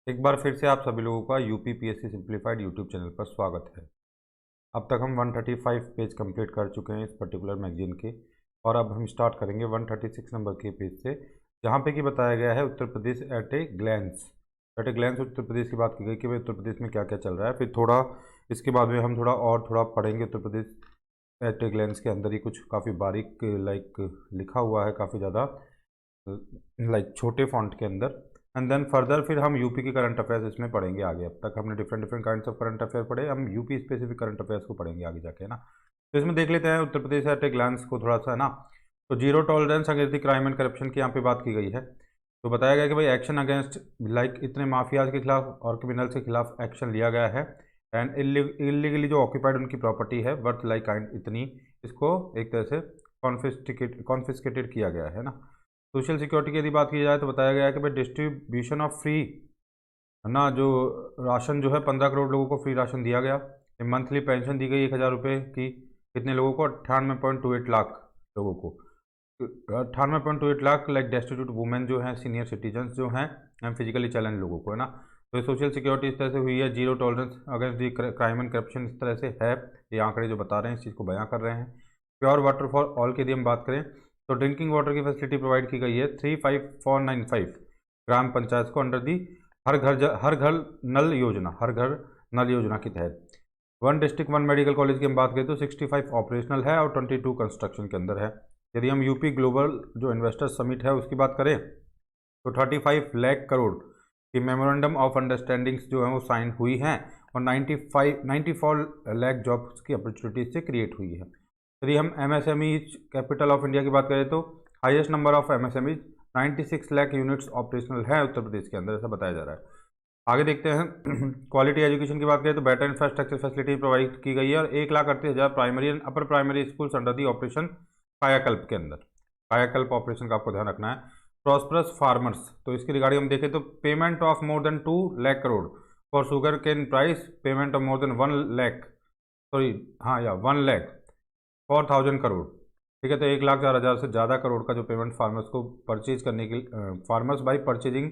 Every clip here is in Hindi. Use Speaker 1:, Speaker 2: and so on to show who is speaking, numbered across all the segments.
Speaker 1: एक बार फिर से आप सभी लोगों का UP PSC simplified YouTube channel पर स्वागत है। अब तक हम 135 पेज कंप्लीट कर चुके हैं इस पर्टिकुलर मैगजीन के, और अब हम स्टार्ट करेंगे 136 नंबर के पेज से, जहाँ पे कि बताया गया है Uttar Pradesh at a glance. At a glance Uttar Pradesh की बात की गई कि भाई उत्तर प्रदेश में क्या क्या चल रहा है। फिर थोड़ा इसके बाद में हम थोड़ा पढ़ेंगे उत्तर प्रदेश एट ए ग्लैंस के अंदर ही कुछ काफ़ी बारीक लिखा हुआ है, काफ़ी ज़्यादा छोटे फॉन्ट के अंदर। एंड देन फर्दर फिर हम यूपी के करंट अफेयर्स इसमें पढ़ेंगे आगे। अब तक हमने different kinds of current affair पढ़े, हम यूपी स्पेसिफिक करंट अफेयर्स को पढ़ेंगे आगे जाके, है ना। तो इसमें देख लेते हैं Uttar Pradesh at a glance को थोड़ा सा, है ना। तो zero tolerance against the crime and corruption की यहाँ पे बात की गई है। तो बताया गया कि भाई एक्शन अगेंस्ट इतने माफियाज के खिलाफ और क्रिमिनल्स के खिलाफ एक्शन लिया गया है। एंड इलीगली जो ऑक्यूपाइड उनकी प्रॉपर्टी है वर्थ लाइक काइंड इतनी, इसको एक तरह से कॉन्फिस्केटेड किया गया है ना। सोशल सिक्योरिटी की यदि बात की जाए तो बताया गया है कि भाई डिस्ट्रीब्यूशन ऑफ फ्री, है ना, जो राशन जो है 15 करोड़ लोगों को फ्री राशन दिया गया। मंथली पेंशन दी गई 1,000 रुपये की, कितने लोगों को? 98.28 लाख लोगों को। 98.28 लाख डेस्टिट्यूट वुमेन जो हैं, सीनियर सिटीजन्स जो हैं, एंड फिजिकली चैलेंज लोगों को, है ना। तो सोशल सिक्योरिटी इस तरह से हुई है। Zero tolerance against the crime and corruption इस तरह से है। ये आंकड़े जो बता रहे हैं इस चीज़ को बयां कर रहे हैं। प्योर वाटर फॉर ऑल की यदि हम बात करें तो ड्रिंकिंग वाटर की फैसिलिटी प्रोवाइड की गई है 35495 ग्राम पंचायत को अंडर दी हर घर नल योजना के तहत। One district one medical college की हम बात करें तो 65 ऑपरेशनल है और 22 कंस्ट्रक्शन के अंदर है। यदि हम यूपी ग्लोबल जो इन्वेस्टर समिट है उसकी बात करें तो 35 लाख करोड़ की मेमोरेंडम ऑफ अंडरस्टैंडिंग्स जो है वो साइन हुई हैं, और 94 लाख जॉब्स की अपॉर्चुनिटीज से क्रिएट हुई है। यदि हम एमएसएमई कैपिटल ऑफ इंडिया की बात करें तो highest number of MSME 96 lakh units operational है उत्तर प्रदेश के अंदर, ऐसा बताया जा रहा है। आगे देखते हैं क्वालिटी एजुकेशन की बात करें तो बेटर इंफ्रास्ट्रक्चर फैसिलिटी प्रोवाइड की गई है, और 1,38,000 primary and upper primary schools under the operation कायाकल्प के अंदर। कायाकल्प ऑपरेशन का आपको ध्यान रखना है। प्रॉस्परस फार्मर्स, तो इसकी रिगार्डिंग हम देखें तो payment of more than 2 lakh crore for sugar cane price, payment of more than 1 lakh, sorry हाँ या 1 लाख 4,000 करोड़, ठीक है। तो 1,04,000 से ज़्यादा करोड़ का जो पेमेंट फार्मर्स को परचेज करने के फार्मर्स बाई परचेजिंग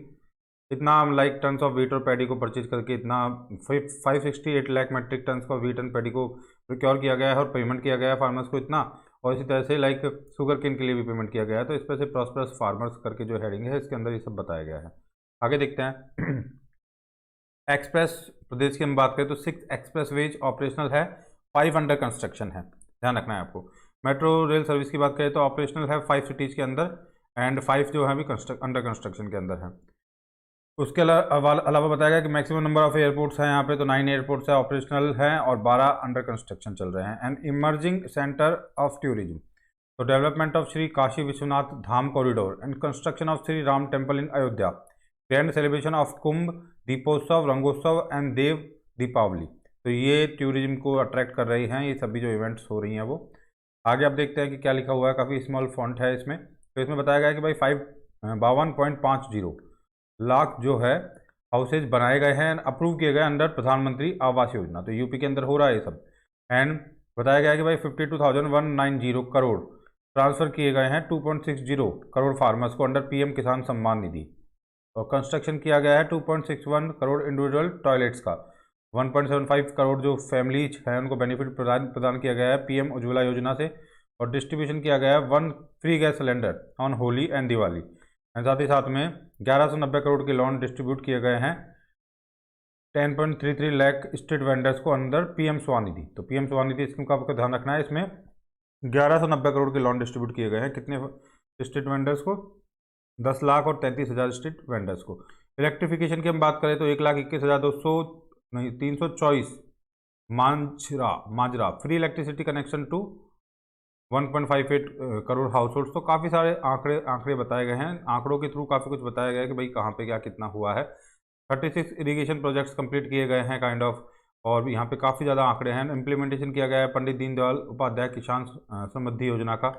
Speaker 1: इतना टन्स ऑफ वीट और पैडी को परचेज करके इतना 568 लाख मेट्रिक टन्स का वीट एंड पैडी को प्रोक्योर किया गया है और पेमेंट किया गया है फार्मर्स को इतना। और इसी तरह से शुगर केन के लिए भी पेमेंट किया गया है। तो इस पर से प्रॉस्परस फार्मर्स करके जो हेडिंग है इसके अंदर ये सब बताया गया है। आगे देखते हैं एक्सप्रेस प्रदेश की हम बात करें तो 6 एक्सप्रेस वेज ऑपरेशनल है, 5 अंडर कंस्ट्रक्शन है, ध्यान रखना है आपको। मेट्रो रेल सर्विस की बात करें तो ऑपरेशनल है 5 सिटीज़ के अंदर, एंड 5 जो है अभी अंडर कंस्ट्रक्शन के अंदर है। उसके अलावा बताया गया कि मैक्सिमम नंबर ऑफ एयरपोर्ट्स हैं यहाँ पे, तो 9 एयरपोर्ट्स है ऑपरेशनल हैं और 12 अंडर कंस्ट्रक्शन चल रहे हैं। And emerging centre of tourism, तो development of Shri Kashi Vishwanath Dham corridor and construction of Shri Ram temple in Ayodhya, grand celebration of Kumbh, Deepotsav, Rangotsav and देव दीपावली। तो ये टूरिज्म को अट्रैक्ट कर रही हैं ये सभी जो इवेंट्स हो रही हैं वो। आगे आप देखते हैं कि क्या लिखा हुआ है, काफ़ी स्मॉल फॉन्ट है इसमें। तो इसमें बताया गया है कि भाई 52.50 लाख जो है हाउसेज बनाए गए हैं, अप्रूव किए गए अंडर प्रधानमंत्री आवास योजना। तो यूपी के अंदर हो रहा है ये सब। एंड बताया गया है कि भाई 52,190 करोड़ ट्रांसफर किए गए हैं 2.60 करोड़ फार्मर्स को अंडर पीएम किसान सम्मान निधि। और कंस्ट्रक्शन किया गया है 2.61 करोड़ इंडिविजुअल टॉयलेट्स का, 1.75 करोड़ जो फैमिलीज हैं उनको बेनिफिट प्रदान किया गया है पीएम उज्ज्वला योजना से। और डिस्ट्रीब्यूशन किया गया है 1 free gas cylinder on Holi and Diwali. साथ ही साथ में 1190 करोड़ के लोन डिस्ट्रीब्यूट किए गए हैं 10.33 लाख स्ट्रीट वेंडर्स को अंदर पीएम स्वनिधि। तो पीएम स्वनिधि स्कीम का आपको ध्यान रखना है, इसमें 1190 करोड़ के लोन डिस्ट्रीब्यूट किए गए हैं कितने स्ट्रीट वेंडर्स को? 10 लाख और 33,000 स्ट्रीट वेंडर्स को। इलेक्ट्रिफिकेशन की हम बात करें तो 1,21,200 नहीं 324 माजरा free electricity connection to 1.58 crore household. तो काफ़ी सारे आंकड़े बताए गए हैं, आंकड़ों के थ्रू काफ़ी कुछ बताया गया है कि भाई कहाँ पे क्या कितना हुआ है। 36 इरीगेशन प्रोजेक्ट्स कंप्लीट किए गए हैं काइंड ऑफ, और यहाँ पे काफ़ी ज़्यादा आंकड़े हैं। इम्प्लीमेंटेशन किया गया है पंडित दीनदयाल उपाध्याय किसान समृद्धि योजना का,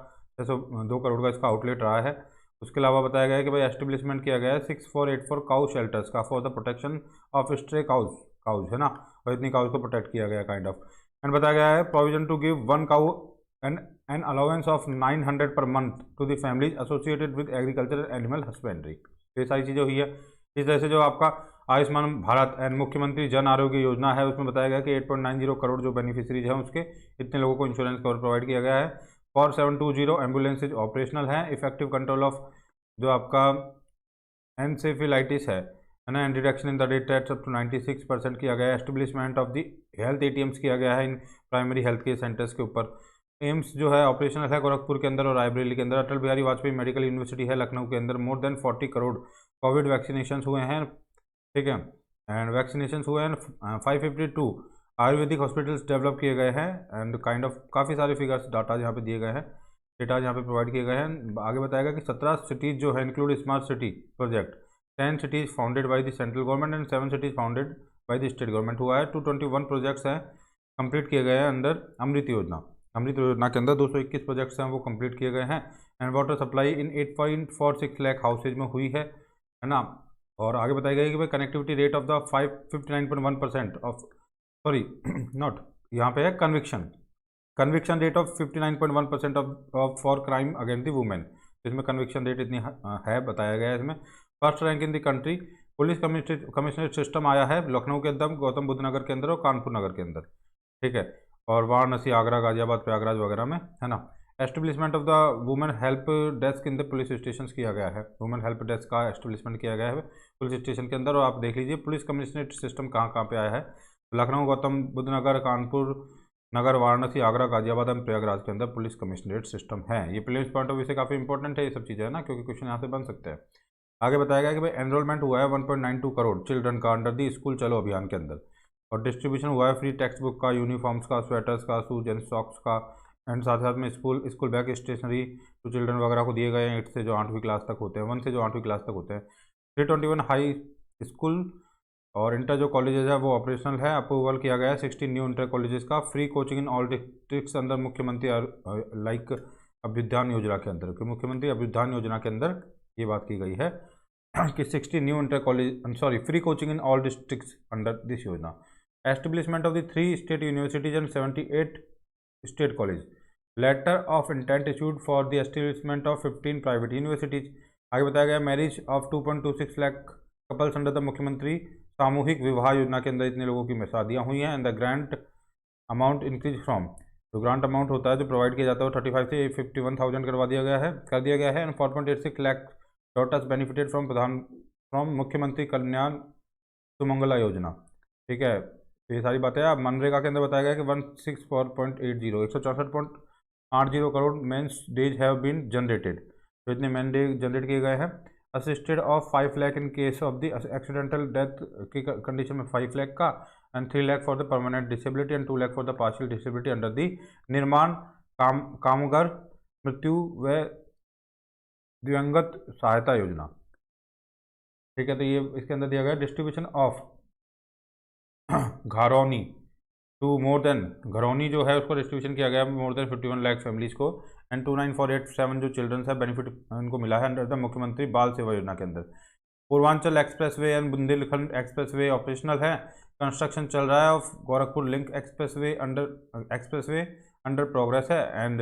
Speaker 1: 602 करोड़ का इसका आउटलेट रहा है। उसके अलावा बताया गया है कि भाई एस्टेब्लिशमेंट किया गया है 6484 काउ शेल्टर्स का for the protection of stray cows, है ना, और इतनी काउज को प्रोटेक्ट किया गया काइंड ऑफ। एंड बताया गया है provision to give 1 cow and an allowance of 900 per month to the families associated with agriculture and animal husbandry. ये सारी चीज़ें हुई है। इस तरह से जो आपका आयुष्मान भारत एंड मुख्यमंत्री जन आरोग्य योजना है, उसमें बताया गया कि 8.90 करोड़ जो बेनिफिशरीज हैं उसके इतने लोगों को इंश्योरेंस कवर प्रोवाइड किया गया है। 4720 एम्बुलेंसेज ऑपरेशनल हैं। इफेक्टिव कंट्रोल ऑफ जो आपका एनसेफेलाइटिस है ना, and reduction in the death rates up to 96% किया गया है। Establishment of the health ATMs किया गया है in primary health care centres के ऊपर। एम्स जो है ऑपरेशनल है गोरखपुर के अंदर और रायबरेली के अंदर। अटल बिहारी वाजपेयी मेडिकल यूनिवर्सिटी है लखनऊ के अंदर। More than 40 crore Covid vaccination हुए हैं, ठीक है, एंड वैक्सीनेशन हुए हैं। 552 आयुर्वेदिक हॉस्पिटल्स डेवलप किए गए हैं एंड काइंड ऑफ काफ़ी सारे फिगर्स डाटा यहाँ पे दिए गए हैं, डेटा यहाँ पे प्रोवाइड किए गए हैं। आगे बताएगा कि 17 सिटीज़ जो है include smart city project, 10 cities founded by the central government and 7 cities founded by the state government हुआ है। 221 प्रोजेक्ट्स हैं कंप्लीट किए गए हैं अंडर अमृत योजना। अमृत योजना के अंदर 221 प्रोजेक्ट्स हैं वो कंप्लीट किए गए हैं। And water supply in 8.46 lakh houses में हुई है ना। और आगे बताया गया कि भाई connectivity rate of the 59.1% of sorry not यहाँ पे है conviction rate of 59.1% of for crime against the women. इसमें कन्विक्शन रेट इतनी है बताया गया है। इसमें first rank in the country police commissionerate system आया है लखनऊ के अंदर, गौतम बुद्ध नगर के अंदर और कानपुर नगर के अंदर, ठीक है, और वाराणसी, आगरा, गाजियाबाद, प्रयागराज वगैरह में है ना। Establishment of the women help desk in the police station किया गया है। वुमेन हेल्प डेस्क का एस्टेब्लिशमेंट किया गया है पुलिस स्टेशन के अंदर। और आप देख लीजिए पुलिस कमिश्नरेट सिस्टम कहाँ कहाँ पे आया है। लखनऊ, गौतम बुद्ध नगर, कानपुर नगर, वाराणसी, आगरा, गाजियाबाद और प्रयागराज के अंदर पुलिस कमिश्नरेट सिस्टम है। ये प्रीलिम्स पॉइंट ऑफ व्यू से काफ़ी इंपॉर्टेंट है ये सब चीज़ें है ना, क्योंकि क्वेश्चन यहाँ से बन सकते हैं। आगे बताया गया कि भाई एनरोलमेंट हुआ है 1.92 करोड़ चिल्ड्रन का अंडर दी स्कूल चलो अभियान के अंदर। और डिस्ट्रीब्यूशन हुआ है फ्री टेक्स्ट बुक का, यूनिफॉर्म्स का, स्वेटर्स का, शूज एंड सॉक्स का, एंड साथ साथ में school bag, stationery to children वगैरह को दिए गए हैं 8 से जो 8वीं क्लास तक होते हैं, 1 से जो 8वीं क्लास तक होते हैं। 321 हाई स्कूल और इंटर जो कॉलेजेस है वो ऑपरेशनल है। अप्रूवल किया गया है 16 न्यू इंटर कॉलेजेस का। Free coaching in all districts अंदर मुख्यमंत्री लाइक अभ्युत्थान योजना के अंदर, कि मुख्यमंत्री अभ्युत्थान योजना के अंदर ये बात की गई है कि 60 new inter college free coaching in all districts under this yojana. Establishment of the 3 state universities and 78 state college. Letter of intent issued for the establishment of 15 private universities. आगे बताया गया marriage of 2.26 lakh couples under the Mukhyamantri Samuhik विवाह योजना के अंदर इतने लोगों की शादियाँ हुई हैं। And the grant amount increase from, जो ग्रांट अमाउंट होता है जो प्रोवाइड किया जाता है वो 35 से 51,000 कर दिया गया है। And 4.86 lakh daughters benefited from मुख्यमंत्री कल्याण सुमंगला योजना, ठीक है। तो ये सारी बातें अब मनरेगा के अंदर बताया गया कि 164.80 crore men's days have been generated, तो इतने मेन डेज जनरेट किए गए हैं। Assisted of 5 lakh in case of the accidental death की कंडीशन में 5 लाख का, and 3 lakh for the permanent disability and 2 lakh for the partial disability under the निर्माण कामगार मृत्यु व दिवंगत सहायता योजना, ठीक है। तो ये इसके अंदर दिया गया distribution of Gharauni to more than, Gharauni जो है उसको डिस्ट्रीब्यूशन किया गया मोर देन 51 लाख फैमिलीज को। एंड 29487 जो चिल्ड्रंस है बेनिफिट उनको मिला है अंडर द मुख्यमंत्री बाल सेवा योजना के अंदर। Purvanchal expressway and Bundelkhand expressway operational है। कंस्ट्रक्शन चल रहा है of Gorakhpur link expressway under progress है। And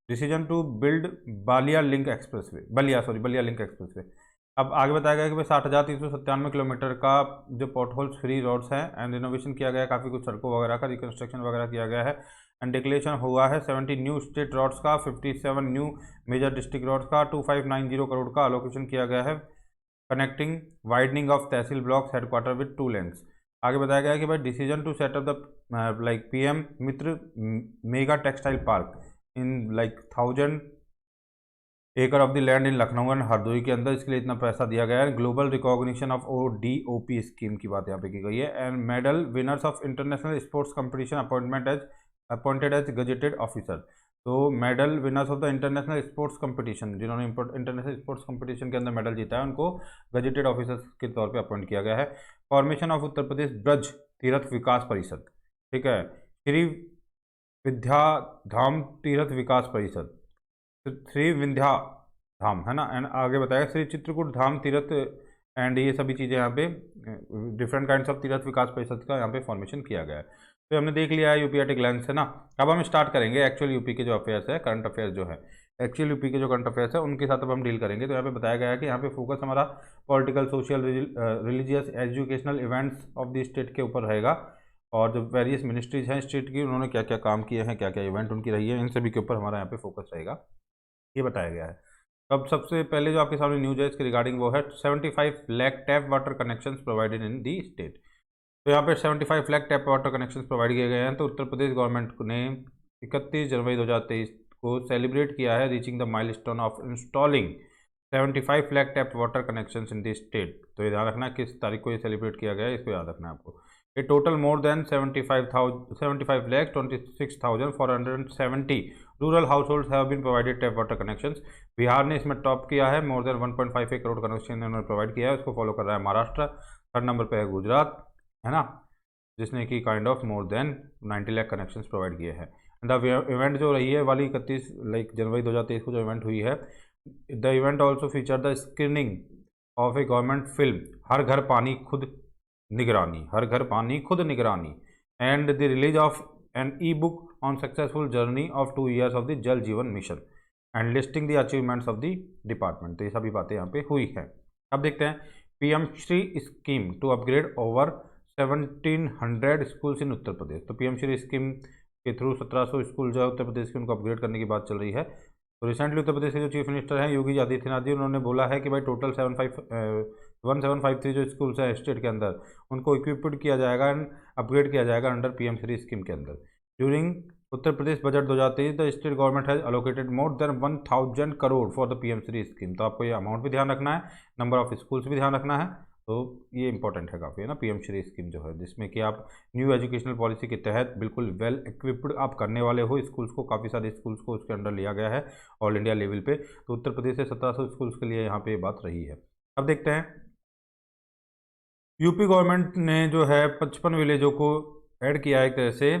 Speaker 1: decision to build Ballia link expressway. अब आगे बताया गया कि भाई 60,397 किलोमीटर का जो पोर्टहोल्स फ्री रोड्स हैं एंड रिनोवेशन किया गया है, काफ़ी कुछ सड़कों वगैरह का रिकंस्ट्रक्शन वगैरह किया गया है। एंड डिक्लेरेशन हुआ है 70 न्यू स्टेट रोड्स का, 57 न्यू मेजर डिस्ट्रिक्ट रोड्स का। 2590 करोड़ का अलोकेशन किया गया है connecting widening of tehsil blocks headquarter with 2 lanes. आगे बताया गया कि भाई decision to set up the like PM Mitra mega textile park in like 1000 acre of the land in Lucknow and Hardoi के अंदर, इसके लिए इतना पैसा दिया गया है। Global recognition of ODOP scheme की बात यहाँ पे की गई है। And medal winners of international sports competition appointed as gazetted officer. तो medal winners of the international sports competition, जिन्होंने इंटरनेशनल स्पोर्ट्स कंपटीशन के अंदर मेडल जीता है, उनको गजेटेड ऑफिसर्स के तौर पे अपॉइंट किया गया है। फॉर्मेशन ऑफ उत्तर प्रदेश ब्रज तीर्थ विकास परिषद, ठीक है, श्री विद्याधाम तीर्थ विकास परिषद, श्री विंध्या धाम है ना। एंड आगे बताया श्री चित्रकूट धाम तीर्थ, एंड ये सभी चीज़ें यहाँ पे डिफरेंट काइंड्स ऑफ तीर्थ विकास परिषद का यहाँ पे फॉर्मेशन किया गया है। तो हमने देख लिया है यूपी एट ए ग्लैंस है ना। अब हम स्टार्ट करेंगे एक्चुअल यूपी के जो अफेयर्स है, करंट अफेयर्स जो है एक्चुअल यूपी के जो करंट अफेयर्स है उनके साथ अब हम डील करेंगे। तो यहाँ पे बताया गया है कि यहाँ पे फोकस हमारा political, social, religious, educational events of the state के ऊपर रहेगा, और जो वेरियस मिनिस्ट्रीज हैं स्टेट की, उन्होंने क्या क्या काम किए हैं, क्या क्या इवेंट उनकी रही है, इन सभी के ऊपर हमारा यहाँ पे फोकस रहेगा, ये बताया गया है। तो अब सबसे पहले जो आपके सामने न्यूज है इसके रिगार्डिंग वो है 75 lakh tap water connections provided in the state. तो यहाँ पे 75 lakh tap water connections provide किए गए हैं। तो उत्तर प्रदेश गवर्नमेंट ने 31 जनवरी 2023 को सेलिब्रेट किया है reaching the milestone of installing 75 lakh tap water connections in the state. तो ये ध्यान रखना किस तारीख को ये सेलिब्रेट किया गया है, इसको याद रखना है आपको। A total more than 75 lakh 26,470 rural house have been provided tap water connections. Bihar ने इसमें टॉप किया है, मोर देन 1.58 करोड़ कनेक्शन इन्होंने प्रोवाइड किया है। उसको फॉलो कर रहा है महाराष्ट्र, थर्ड नंबर पे है गुजरात, है ना, जिसने कि kind of more then 90 lakh connections provide किए हैं। द इवेंट जो रही है वाली 31 जनवरी 2023 को जो इवेंट हुई है, the event also feature the screening of a government film Har Ghar Pani Khud Nigrani, Har Ghar Pani Khud Nigrani, and the release of an e book on successful journey of 2 years of the Jal Jeevan mission and listing the achievements of the department. तो ये सभी बातें यहाँ पे हुई हैं। अब देखते हैं PM Shri scheme to upgrade over 1700 schools in Uttar Pradesh. तो पीएम श्री स्कीम के थ्रू 1700 स्कूल जो है उत्तर प्रदेश के उनको अपग्रेड करने की बात चल रही है। तो रिसेंटली उत्तर प्रदेश के जो चीफ मिनिस्टर हैं योगी आदित्यनाथ जी, उन्होंने बोला है कि भाई टोटल 1753 जो स्कूल्स हैं स्टेट के अंदर उनको इक्विप्ड किया जाएगा एंड अपग्रेड किया जाएगा अंडर पीएम श्री स्कीम के अंदर। During Uttar Pradesh budget 2023 the state government has allocated more than 1000 crore for the PM Shri scheme. तो आपको ये अमाउंट भी ध्यान रखना है, नंबर ऑफ स्कूल्स भी ध्यान रखना है। तो ये इंपॉर्टेंट है काफ़ी, है ना, पीएम श्री स्कीम जो है, जिसमें कि आप न्यू एजुकेशनल पॉलिसी के तहत बिल्कुल वेल इक्विप्ड आप करने वाले हो स्कूल्स को। काफ़ी सारे स्कूल्स को उसके अंडर लिया गया है ऑल इंडिया लेवल पे। तो उत्तर प्रदेश से 1700 स्कूल्स के लिए यहाँ पे बात रही है। अब देखते हैं यूपी गवर्नमेंट ने जो है 55 विलेजों को ऐड किया है एक तरह से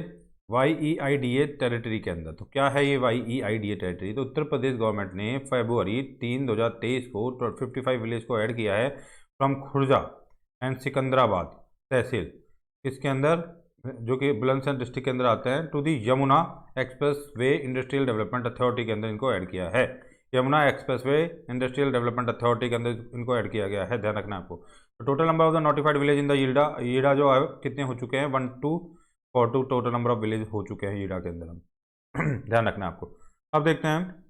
Speaker 1: YEIDA टेरिटरी के अंदर। तो क्या है ये YEIDA टेरिटरी? तो उत्तर प्रदेश गवर्नमेंट ने फरवरी 3, 2023 को 55 विलेज को ऐड किया है फ्रॉम खुर्जा एंड सिकंदराबाद तहसील, इसके अंदर जो कि बुलंदशहर डिस्ट्रिक्ट के अंदर आते हैं, to the Yamuna expressway industrial development authority के अंदर इनको ऐड किया है। Yamuna expressway industrial development authority के अंदर इनको ऐड किया गया है, ध्यान रखना आपको। तो total number of the notified village in the ईडा जो है कितने हो चुके हैं, 1 2 42 टोटल नंबर ऑफ विलेज हो चुके हैं ईडा के अंदर हम ध्यान रखना है आपको। अब देखते हैं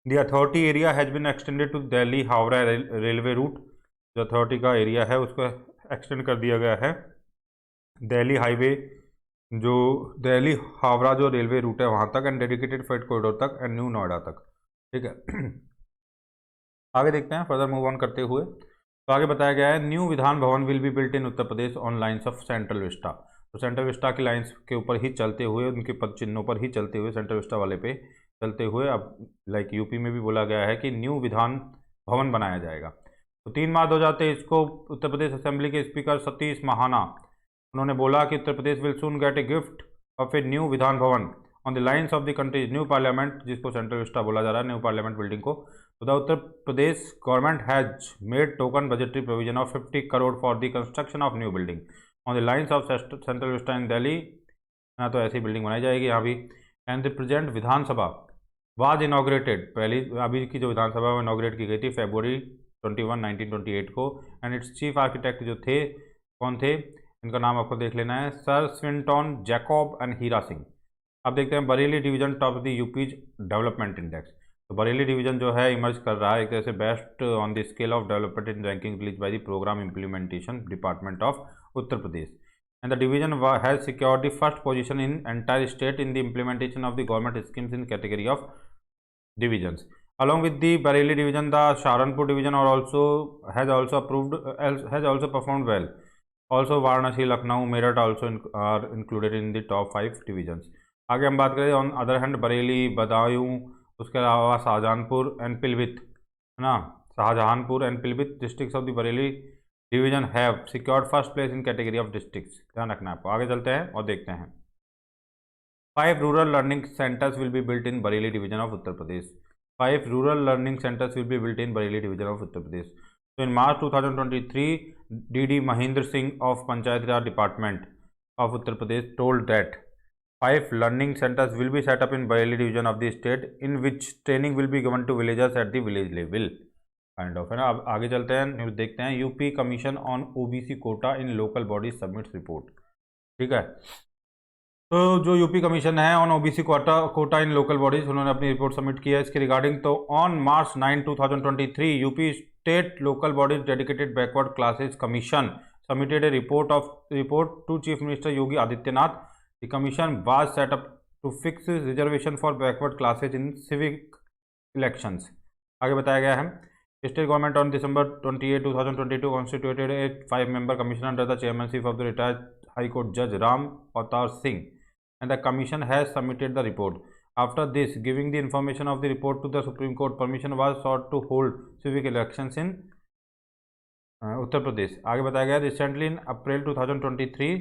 Speaker 1: the authority area has been extended to Delhi Howrah railway route. जो अथॉरिटी का एरिया है उसको एक्सटेंड कर दिया गया है दिल्ली हाईवे, जो दिल्ली हावड़ा जो रेलवे रूट है वहाँ तक, एंड डेडिकेटेड फ्रेट कॉरिडोर तक, एंड न्यू नोएडा तक, ठीक है। आगे देखते हैं, फर्दर मूव ऑन करते हुए। तो आगे बताया गया है न्यू विधान भवन will be built in Uttar Pradesh on lines of Central Vista. तो सेंट्रल विस्टा की लाइन्स के ऊपर ही चलते हुए, उनके पद चिन्हों पर ही चलते हुए, सेंट्रल विस्टा वाले पे चलते हुए अब यूपी में भी बोला गया है कि न्यू विधान भवन बनाया जाएगा। तो 3 मार्च 2023 को उत्तर प्रदेश असेंबली के स्पीकर सतीश महाना उन्होंने बोला कि Uttar Pradesh will soon get a gift of a new Vidhan Bhavan on the lines of the country's new parliament, जिसको सेंट्रल विस्टा बोला जा रहा है, न्यू पार्लियामेंट बिल्डिंग को। तो the Uttar Pradesh government has made token budgetary provision of 50 crore for the construction of new building on the lines of Central Vista इन दिल्ली। तो ऐसी बिल्डिंग बनाई जाएगी यहाँ भी। And the present Vidhan Sabha was inaugurated, पहली अभी की जो विधानसभा वो इनॉग्रेट की गई थी फरवरी 21, 1928 को। एंड इट्स चीफ आर्किटेक्ट जो थे, कौन थे, इनका नाम आपको देख लेना है, sir Swinton Jacob and Hira Singh. अब देखते हैं Bareilly division top the यूपीज development index. तो बरेली डिवीजन जो है इमर्ज कर रहा है एक तरह से best on the scale of development in ranking release by the programme implementation department of Uttar Pradesh. And the division has secured the first position in entire state in the implementation of the government schemes in category of divisions. Along with the Bareilly division, the Saharanpur division has also performed well. Also, Varanasi, Lucknow, Meerut also are included in the top 5 divisions. आगे हम बात करें on other hand Bareilly, Badaun, उसके अलावा शाहजहानपुर एंड पिलभित, है ना, Shahjahanpur and Pilibhit districts of the Bareilly division have secured first place in category of districts. ध्यान रखना है आपको। आगे चलते हैं और देखते हैं 5 rural learning centres will be built in Bareilly division of Uttar Pradesh. 5 rural learning centers will be built in Bareilly division of Uttar Pradesh. So in March 2023, D.D. Mahendra Singh of Panchayat Raj Department of Uttar Pradesh told that 5 learning centers will be set up in Bareilly division of the state in which training will be given to villagers at the village level. Kind of है ना। अब आगे चलते हैं, न्यूज़ देखते हैं। UP commission on OBC quota in local bodies submits report. ठीक है, तो जो यूपी कमीशन है on OBC quota in local bodies, उन्होंने अपनी रिपोर्ट सबमिट किया है इसके रिगार्डिंग। तो on March 9, 2023 UP state local bodies dedicated backward classes commission submitted a report to chief minister Yogi Adityanath. The commission was set up to fix reservation for backward classes in civic elections. आगे बताया गया है, state government on December 28, 2022 constituted a 5-member commission under the chairmanship of the retired High Court Judge Ram Avatar Singh, and the commission has submitted the report. After this, giving the information of the report to the Supreme Court, permission was sought to hold civic elections in Uttar Pradesh. आगे बताया गया, recently in April 2023,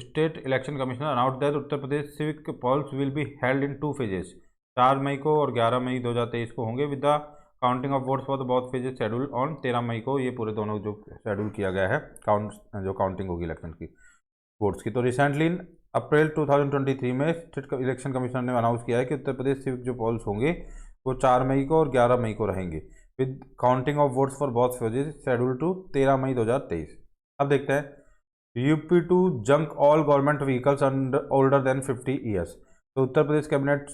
Speaker 1: State Election Commissioner announced that Uttar Pradesh civic polls will be held in 2 phases. 4 मई को और 11 मई 2023 को होंगे, with the counting of votes for the both phases schedule on 13 मई को। ये पूरे दोनों जो शेड्यूल किया गया है जो काउंटिंग होगी इलेक्शन की वोट्स की। तो रिसेंटली इन अप्रैल 2023 में स्टेट इलेक्शन कमीशन ने अनाउंस किया है कि उत्तर प्रदेश सिविक जो पोल्स होंगे वो 4 मई को और 11 मई को रहेंगे, with counting of votes for both phases schedule to 13 May 2023। अब देखते हैं, UP to junk all government vehicles older than 50 years. तो उत्तर प्रदेश कैबिनेट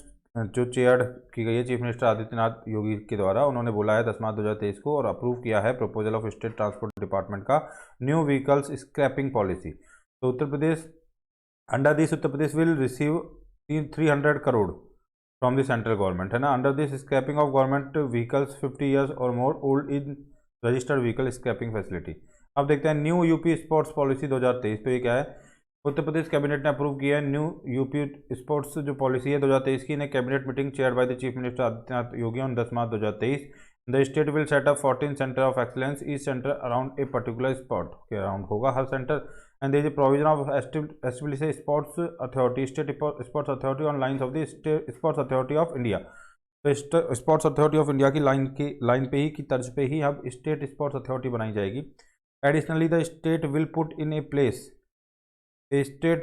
Speaker 1: जो चेयर की गई है चीफ मिनिस्टर आदित्यनाथ योगी के द्वारा, उन्होंने बोला है 10 मार्च 2023 को और अप्रूव किया है proposal of state transport department का न्यू व्हीकल्स स्क्रैपिंग पॉलिसी। तो Uttar Pradesh under this Uttar Pradesh will receive 300 crore from the central government, है ना। Under this scrapping of government vehicles 50 years और more old in registered vehicle scrapping facility. अब देखते हैं न्यू यूपी स्पोर्ट्स पॉलिसी 2023। तो ये क्या है, उत्तर प्रदेश कैबिनेट ने अप्रूव किया है न्यू यूपी स्पोर्ट्स जो पॉलिसी है 2023 की। In cabinet meeting chair by the chief minister Adityanath Yogi on 10 March 2023। The state will set up 14 centre of excellence, each centre around a particular spot के अराउंड होगा हर centre, and there is a provision of establish a sports authority, state sports authority on lines of the sports authority of India. तो स्पोर्ट्स अथॉरिटी ऑफ इंडिया की लाइन पे ही की तर्ज पे ही अब स्टेट स्पोर्ट्स अथॉरिटी बनाई जाएगी। Additionally the state will put in a place a state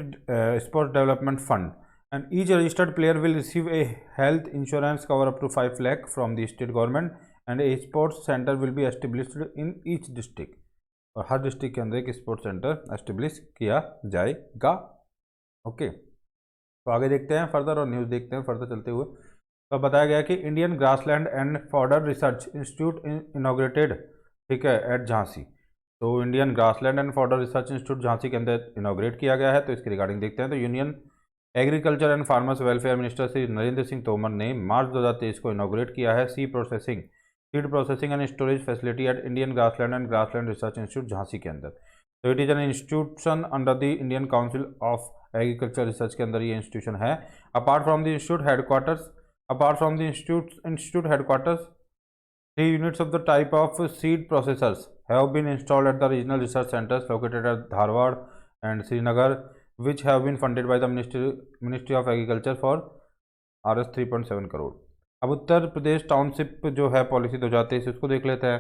Speaker 1: sports development fund, and each registered player will receive a health insurance cover up to 5 lakh from the state government, and a sports center will be established in each district, और हर डिस्ट्रिक्ट के अंदर एक स्पोर्ट्स सेंटर एस्टेब्लिश किया जाएगा। ओके, तो आगे देखते हैं फर्दर और न्यूज़ देखते हैं फर्दर चलते हुए। तो बताया गया कि Indian grassland and fodder research institute inaugurated, ठीक है, एट झांसी। तो Indian grassland and fodder research institute Jhansi के अंदर इनॉग्रेट किया गया है। तो इसके रिगार्डिंग देखते हैं। तो union agriculture and farmers welfare minister Shri Narendra Singh Tomar ने मार्च 2023 को इनॉग्रेट किया है seed processing and storage facility at Indian grassland and grassland research institute Jhansi के अंदर। तो it is an institution under the Indian council of agriculture research के अंदर ये इंस्टीट्यूशन है। Apart from the institute headquarters 3 units of the type of seed processors have been installed at the regional research centers located at Dharwad and Srinagar, which have been funded by the Ministry of Agriculture for Rs 3.7 crore. अब उत्तर प्रदेश टाउनशिप जो है पॉलिसी 2023 उसको देख लेते हैं।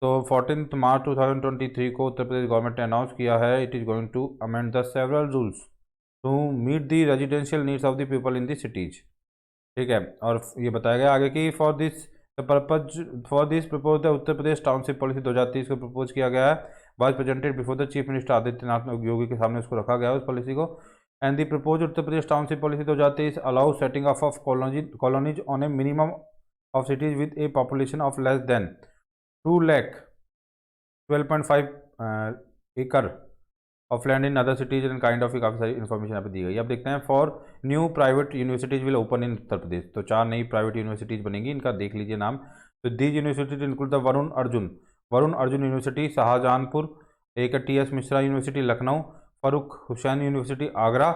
Speaker 1: तो 14 मार्च 2023 को उत्तर प्रदेश गवर्नमेंट ने अनाउंस किया है it is going to amend the several rules to meet the residential needs of the people in the cities. ठीक है, और ये बताया गया आगे कि for this propose the Uttar Pradesh township policy 2023 को प्रपोज किया गया है, was presented before the chief minister Adityanath Yogi के सामने उसको रखा गया है उस पॉलिसी को। And the propose Uttar Pradesh township policy 2023 allow setting of colonies on A minimum of cities with A population of less than 2,12.5 एकड़ of land in other cities and kind of काफ़ी सारी इन्फॉर्मेशन यहाँ पे दी गई है। अब देखते हैं four new private universities will open in Uttar Pradesh. तो 4 नई प्राइवेट यूनिवर्सिटीज बनेंगी, इनका देख लीजिए नाम। तो these universities include the Varun Arjun university Shahjahanpur, एक TS Mishra university Lucknow, Farookh Hussain university Agra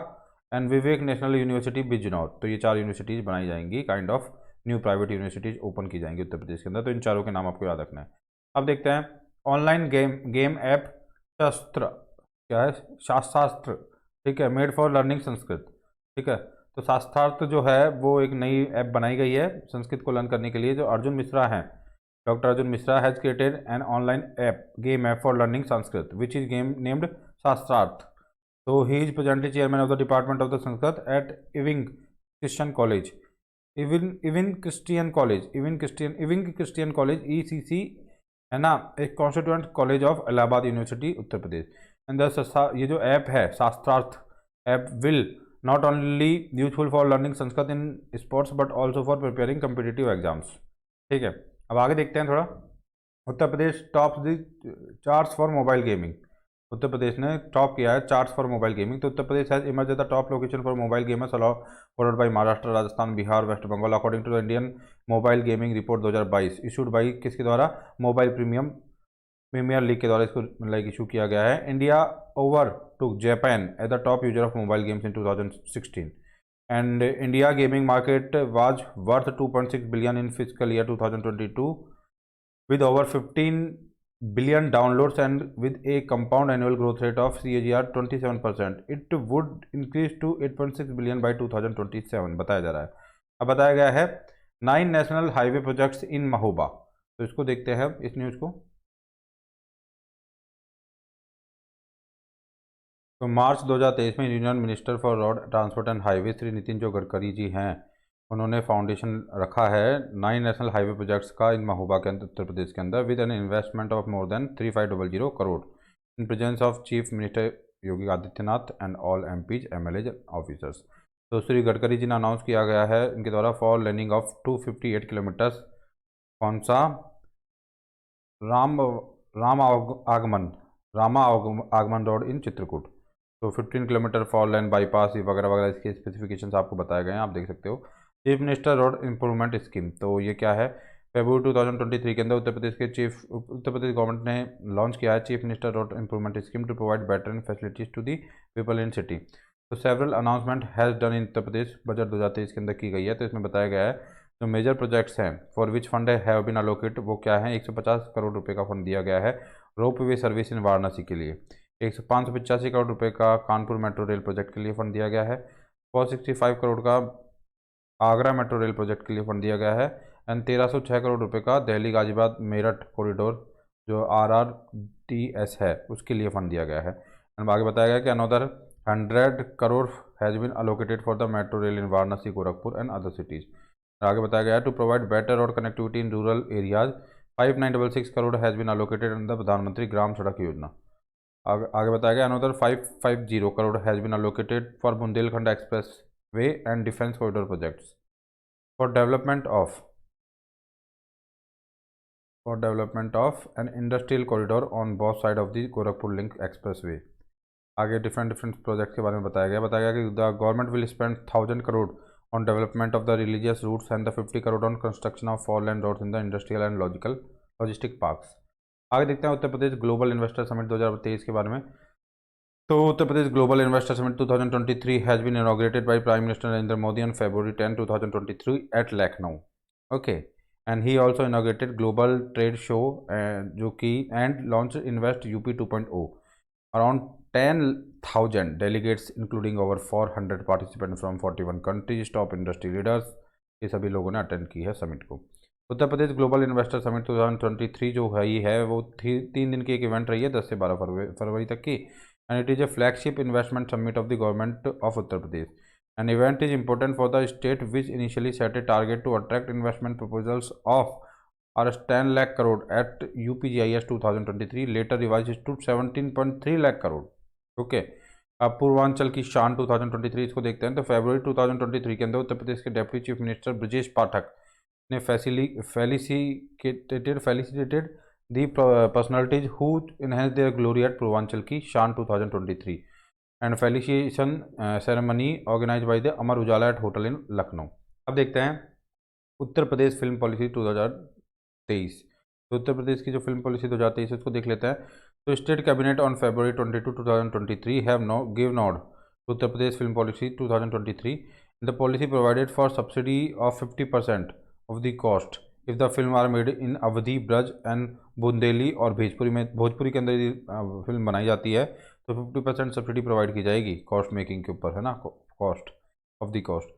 Speaker 1: and Vivek national university Bijnor. तो ये 4 यूनिवर्सिटीज़ बनाई जाएंगी, kind of new private universities open की जाएंगी उत्तर प्रदेश के अंदर। तो इन चारों के नाम आपको याद रखना है। अब देखते हैं ऑनलाइन गेम ऐप शास्त्र, क्या है, शास्त्रास्त्र, ठीक है, मेड फॉर लर्निंग संस्कृत। ठीक है, तो शास्त्रार्थ जो है वो एक नई ऐप बनाई गई है संस्कृत को लर्न करने के लिए। जो अर्जुन मिश्रा हैं, doctor Arjun Mishra has created an online app game app for learning Sanskrit which is game named Shastrarth. तो he is presently chairman of the department of the Sanskrit at Ewing Christian College, Ewing Christian College ECC, है ना, एक constituent college of Allahabad university Uttar Pradesh. And ये जो ऐप है Shastrarth app will not only useful for learning Sanskrit in sports but also for preparing competitive exams. ठीक है, अब आगे देखते हैं थोड़ा। Uttar Pradesh top the charts for mobile gaming. Uttar Pradesh ने टॉप किया है चार्ट्स फॉर मोबाइल गेमिंग। तो Uttar Pradesh has emerge the top location for mobile gamers अलाउ followed by Maharashtra, Rajasthan, Bihar, West Bengal according to the Indian mobile gaming report 2022 issued by किसके द्वारा, मोबाइल प्रीमियर लीग के द्वारा इसको लाइक इशू किया गया है। India over to Japan as the top user of mobile games in 2016 and India gaming market was worth 2.6 billion in physical year 2022 with over 15 billion downloads and with a compound annual growth rate of CAGR 27%. It would increase to 8.6 billion by 2027 बताया जा रहा है। अब बताया गया है 9 national highway projects in Mahoba. तो इसको देखते हैं इस न्यूज़ को। तो मार्च 2023 में union minister for road transport and highway Shri Nitin जो गडकरी जी हैं, उन्होंने फाउंडेशन रखा है 9 नेशनल हाईवे प्रोजेक्ट्स का इन महोबा के अंदर उत्तर प्रदेश के अंदर with an investment of more then 3500 crore in presence of chief minister Yogi Adityanath and all MPs, MLAs officers. तो श्री गडकरी जी ने अनाउंस किया गया है इनके द्वारा फॉर लेनिंग ऑफ 258 किलोमीटर्स कौन सा रामा आगमन रोड इन चित्रकूट। तो 15 किलोमीटर फॉर लेन बाईपास वगैरह वगैरह इसके स्पेसिफिकेशंस आपको बताए गए हैं, आप देख सकते हो। Chief minister road improvement scheme, तो ये क्या है, फरवरी 2023 के अंदर उत्तर प्रदेश गवर्नमेंट ने लॉन्च किया है chief minister road improvement scheme to provide better and facilities to the people in city. तो several announcement has done in Uttar Pradesh budget 2023 के अंदर की गई है। तो इसमें बताया गया है जो मेजर प्रोजेक्ट्स हैं for which fund have been allocate, वो क्या है, 150 करोड़ रुपये का फंड दिया गया है रोप वे सर्विस इन वाराणसी के लिए। 585 करोड़ रुपये का कानपुर मेट्रो रेल प्रोजेक्ट के लिए फंड दिया गया है। 465 करोड़ का आगरा मेट्रो रेल प्रोजेक्ट के लिए फंड दिया गया है एंड 1306 करोड़ रुपए का दिल्ली गाजियाबाद मेरठ कॉरिडोर जो RRTS है उसके लिए फंड दिया गया है। एंड आगे बताया गया कि another 100 crore has been allocated for the metro rail in Varanasi, Gorakhpur and other cities. आगे बताया गया है to provide better road connectivity in rural areas 5966 crore has been allocated under प्रधानमंत्री ग्राम सड़क योजना। आगे बताया गया another 550 crore has been allocated for Bundelkhand expressway and defence corridor projects for development of an industrial corridor on both side of the Gorakhpur link expressway. आगे डिफरेंट प्रोजेक्ट्स के बारे में बताया गया कि the government will spend 1000 crore on development of the religious routes and the 50 crore on construction of 4 lane roads in the industrial and logistic parks. आगे देखते हैं Uttar Pradesh global investor summit 2023 के बारे में। तो Uttar Pradesh global investor summit 2023 has been inaugurated by prime minister Narendra Modi on February 10, 2023 at Lucknow. Okay, and he also inaugurated global trade show जो कि and launch invest UP 2.0 around 10,000 delegates including over 400 participant from 41 countries, top industry leaders, ये सभी लोगों ने अटेंड की है समिट को। Uttar Pradesh global investor summit 2023 जो है वो 3 दिन की एक इवेंट रही है 10 से 12 फरवरी तक की। And it is a flagship investment summit of the government of Uttar Pradesh. An event is important for the state which initially set a target to attract investment proposals of ₹10 lakh crore at UPGIS 2023, later revised to 17.3 lakh crore. Okay. अब पूर्वांचल की शान 2023 इसको देखते हैं। तो फरवरी 2023 के अंदर उत्तर प्रदेश के deputy chief minister Brajesh Pathak ने facilitated the personalities who enhance their glory at Purvanchal की शान 2023 and felicitation ceremony organise by the Amar Ujala at hotel in Lucknow. अब देखते हैं उत्तर प्रदेश फिल्म पॉलिसी 2023। तो उत्तर प्रदेश की जो फिल्म पॉलिसी 2023 उसको देख लेते हैं। तो state cabinet on February 22, 2023 have give nod Uttar Pradesh film policy 2023। The policy provided for subsidy of 50% of the cost if the film are made in Awadhi, Braj and Bundeli और भोजपुरी के अंदर यदि फिल्म बनाई जाती है तो 50% सब्सिडी प्रोवाइड की जाएगी कॉस्ट मेकिंग के ऊपर, है ना, कॉस्ट ऑफ द कॉस्ट।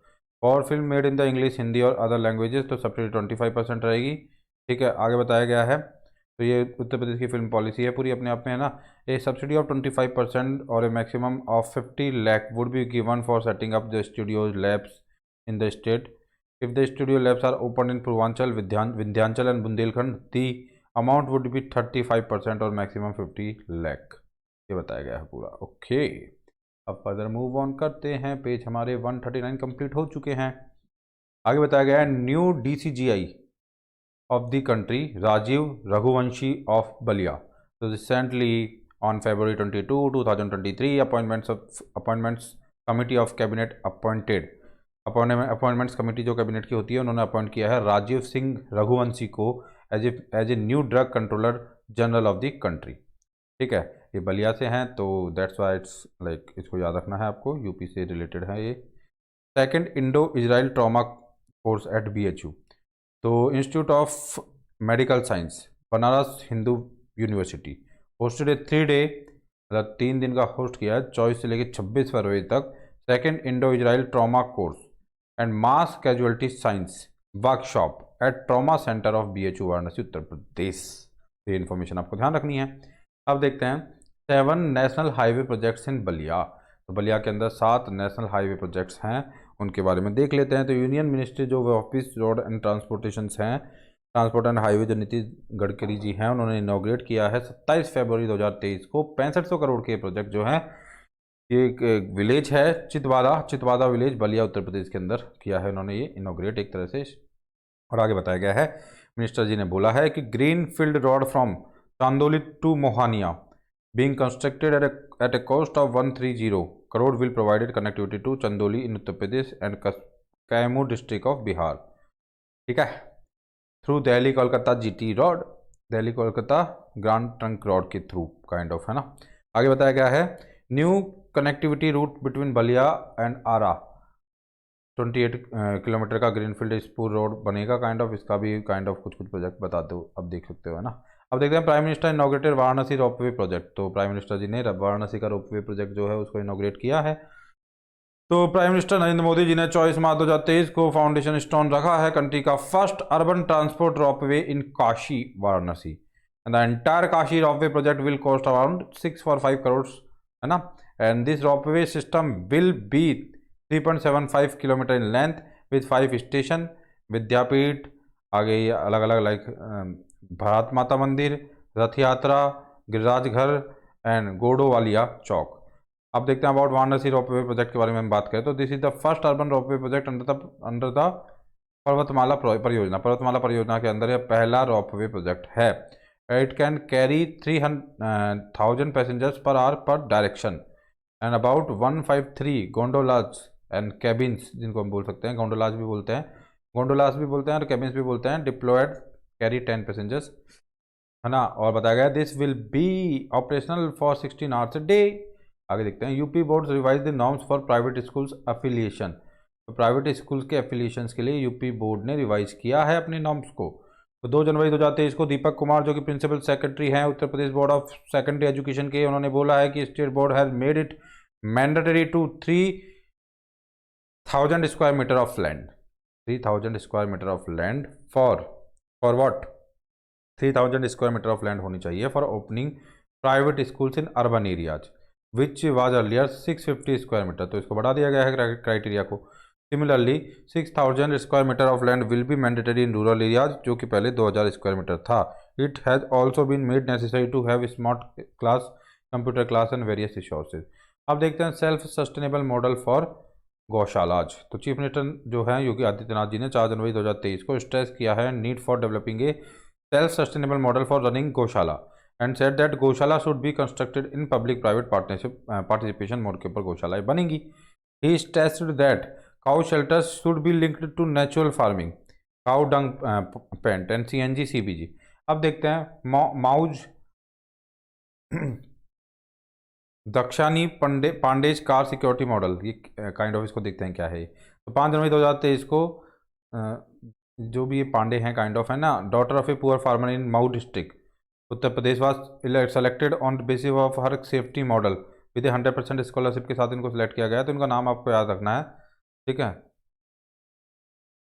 Speaker 1: और film made in the English, Hindi और अदर लैंग्वेजेस तो सब्सिडी 25% रहेगी। ठीक है, आगे बताया गया है तो ये उत्तर प्रदेश की फिल्म पॉलिसी है पूरी अपने आप में, है ना। ए सब्सिडी ऑफ 25% और a maximum of 50 lakh would be given for setting up the studios labs in the state. If the studio labs are open in Purvanchal, Vindhyachal and Bundelkhand, the amount would be 35% और मैक्सिमम 50 lakh। ये बताया गया है पूरा। ओके, अब फर्दर मूव ऑन करते हैं। पेज हमारे 139 कंप्लीट हो चुके हैं। आगे बताया गया है new DCGI of the country Rajiv Raghuvanshi of Balia. So recently on February 22, 2023, appointments committee of cabinet appointments committee जो कैबिनेट की होती है उन्होंने अपॉइंट किया है राजीव सिंह रघुवंशी को as a new drug controller general of the country. ठीक है, ये बलिया से हैं तो दैट्स वाई इट्स लाइक, इसको याद रखना है आपको, यूपी से रिलेटेड है ये। Second Indo Israel trauma course eight BHU, तो institute of medical science Banaras Hindu university hosted A 3 day, मतलब 3 दिन का होस्ट किया है 24 से लेकर 26 फरवरी तक, second Indo Israel trauma course and mass casualty science workshop at trauma centre of BHU Varanasi Uttar Pradesh. ये इन्फॉर्मेशन आपको ध्यान रखनी है। अब देखते हैं 7 national highway projects in Ballia. तो बलिया के अंदर 7 नेशनल हाईवे प्रोजेक्ट्स हैं, उनके बारे में देख लेते हैं। तो यूनियन मिनिस्ट्री जो ऑफिस रोड एंड ट्रांसपोर्टेशन हैं, ट्रांसपोर्ट एंड हाईवे जो नितिन गडकरी जी हैं उन्होंने इनॉग्रेट किया है 27 फरवरी 2023 को। 6500 करोड़ के प्रोजेक्ट जो हैं, ये एक विलेज है चितवादा विलेज बलिया उत्तर प्रदेश के अंदर किया है उन्होंने ये इनॉग्रेट एक तरह से। और आगे बताया गया है मिनिस्टर जी ने बोला है कि greenfield road from Chandauli to Mohania being constructed at a cost of 130 crore will provided connectivity to Chandoli in Uttar Pradesh and Kaimur district of Bihar। ठीक है, through Delhi Kolkata GT road, Delhi Kolkata grand trunk road के थ्रू काइंड ऑफ, है ना। आगे बताया गया है new connectivity route between Ballia and Arrah 28 kilometre का ग्रीनफील्ड स्पूर रोड बनेगा काइंड ऑफ, इसका भी काइंड ऑफ कुछ प्रोजेक्ट बताते हो, अब देख सकते हो, है ना। अब देखते हैं prime minister inaugurated Varanasi ropeway project. तो प्राइम मिनिस्टर जी ने वाराणसी का रोपवे प्रोजेक्ट जो है उसको इनॉग्रेट किया है। तो प्राइम मिनिस्टर नरेंद्र मोदी जी ने 24 मार्च 2023 को फाउंडेशन स्टोन रखा है कंट्री का first urban transport ropeway in Kashi Varanasi, and the entire Kashi ropeway project will cost around 645 crore, है ना। And this ropeway system will be 3.75 kilometre in length with 5 station, Vidyapith, आगे अलग अलग लाइक भारत माता मंदिर, रथ यात्रा, गिरिराज घर एंड गोडोवालिया चौक। अब देखते हैं अबाउट वाराणसी रोपवे प्रोजेक्ट के बारे में हम बात करें तो this is the first urban ropeway project under the Parvatmala परियोजना के अंदर यह पहला रोपवे प्रोजेक्ट है। It can carry 300,000 passengers per hour per direction and about 153 gondolas and cabins, जिनको हम बोल सकते हैं गोंडोलाज भी बोलते हैं और कैबिन्स भी बोलते हैं, डिप्लॉयड कैरी 10 पैसेंजर्स, है ना। और बताया गया this will be operational for 16 hours a day. आगे देखते हैं UP board revise the norms for private schools affiliation. तो प्राइवेट स्कूल्स के एफिलिएशन के लिए यूपी बोर्ड ने रिवाइज किया है अपने नॉर्म्स को। तो 2 जनवरी 2023 को दीपक कुमार जो कि प्रिंसिपल सेक्रेटरी हैं Uttar Pradesh board of secondary education के, उन्होंने बोला है कि state board has made it mandatory to 3000 square metre of land, 3000 square metre of land for what, 3000 square metre of land होनी चाहिए for opening private schools in urban areas which was earlier 650 square metre. तो इसको बढ़ा दिया गया है क्राइटेरिया को। Similarly 6000 square metre of land will be mandatory in rural areas, जो कि पहले 2000 स्क्वायर मीटर था। It has also been made necessary to have smart class, computer class and various resources. अब देखते हैं सेल्फ सस्टेनेबल मॉडल फॉर गौशालाज। तो चीफ मिनिस्टर जो है योगी आदित्यनाथ जी ने 4 जनवरी 2023 को स्ट्रेस किया है need for developing a self sustainable model for running gaushala and said that gaushala should be constructed in public private participation mode के ऊपर गौशालाएं बनेंगी। He stressed that cow shelters should be linked to natural farming, cow dung paint and CNG CBG। अब देखते हैं माउज दक्षानी पांडेज कार सिक्योरिटी मॉडल, ये काइंड ऑफ इसको देखते हैं क्या है। तो 5 जनवरी 2023 को जो भी ये पांडे हैं काइंड ऑफ, है ना, daughter of a poor farmer in Mau district Uttar Pradesh was selected on basis of her safety model with 100% scholarship के साथ इनको सिलेक्ट किया गया। तो इनका नाम आपको याद रखना है, ठीक है,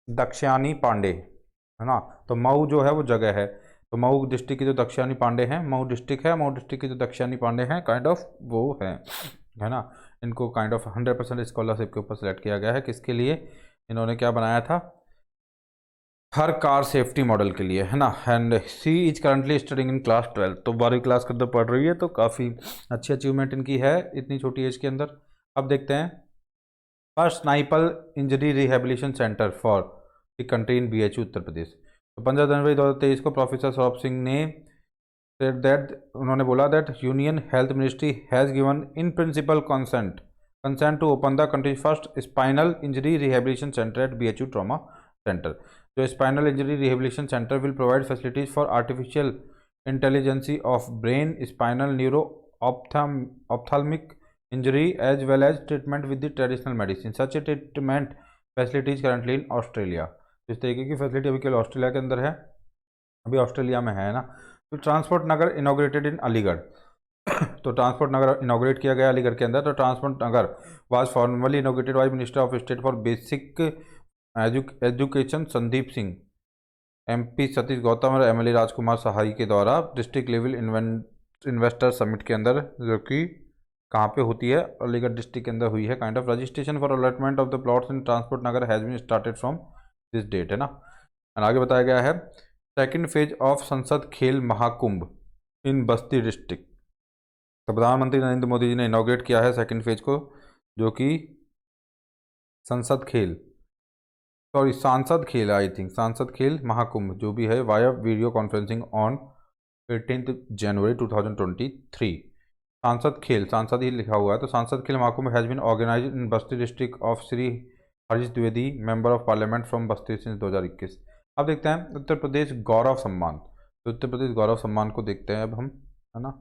Speaker 1: दक्षानी पांडे, है ना। तो मऊ जो है वो जगह है, तो मऊ डिस्ट्रिक्ट के जो दक्षिणी पांडे हैं, मऊ डिस्ट्रिक्ट है, मऊ डिस्ट्रिक्ट के जो दक्षिणी पांडे हैं काइंड ऑफ वो है ना, इनको काइंड ऑफ 100% स्कॉलरशिप के ऊपर सेलेक्ट किया गया है। किसके लिए? इन्होंने क्या बनाया था? हर कार सेफ्टी मॉडल के लिए, है ना। And she is currently studying in class 12, तो 12वीं क्लास के अंदर पढ़ रही है, तो काफ़ी अच्छी अचीवमेंट इनकी है इतनी छोटी एज के अंदर। अब देखते हैं first sniper injury rehabilitation centre for the country in BHU उत्तर प्रदेश। तो 15 जनवरी 2023 को प्रोफेसर सौरभ सिंह ने said that, उन्होंने बोला that union health ministry has given in principle consent to open the country first spinal injury rehabilitation centre at BHU trauma centre. जो spinal injury rehabilitation centre will provide facilities for artificial intelligence of brain spinal neuro ophthalmic injury as well as treatment with the traditional medicine. Such a treatment facility is currently in Australia. इस तरीके की फैसिलिटी अभी के लिए ऑस्ट्रेलिया के अंदर है, अभी ऑस्ट्रेलिया में है ना। तो ट्रांसपोर्ट नगर इनॉग्रेटेड इन अलीगढ़ तो ट्रांसपोर्ट नगर इनॉग्रेट किया गया अलीगढ़ के अंदर। तो transport Nagar was formally inaugurated bye minister of state for basic education Sandeep Singh, MP Satish Gautam और MLA राजकुमार सहाई के द्वारा डिस्ट्रिक्ट लेवल इन्वेस्टर समिट के अंदर, जो कि कहाँ पे होती है? अलीगढ़ डिस्ट्रिक्ट के अंदर हुई है kind of. Registration for allotment of the plots in transport Nagar has been started from this date, है ना। और आगे बताया गया है सेकंड फेज ऑफ संसद खेल महाकुंभ इन बस्ती डिस्ट्रिक्ट। तो प्रधानमंत्री नरेंद्र मोदी जी ने इनॉग्रेट किया है सेकंड फेज को, जो कि सांसद खेल आई थिंक सांसद खेल महाकुंभ जो भी है वाया वीडियो कॉन्फ्रेंसिंग ऑन 18 जनवरी 2023। सांसद ही लिखा हुआ है। तो सांसद खेल Mahakumbh has been organise in Basti district of Shri Harish Dwivedi member of parliament from Basti since 2021। अब देखते हैं उत्तर प्रदेश गौरव सम्मान। तो उत्तर प्रदेश गौरव सम्मान को देखते हैं अब हम, है ना।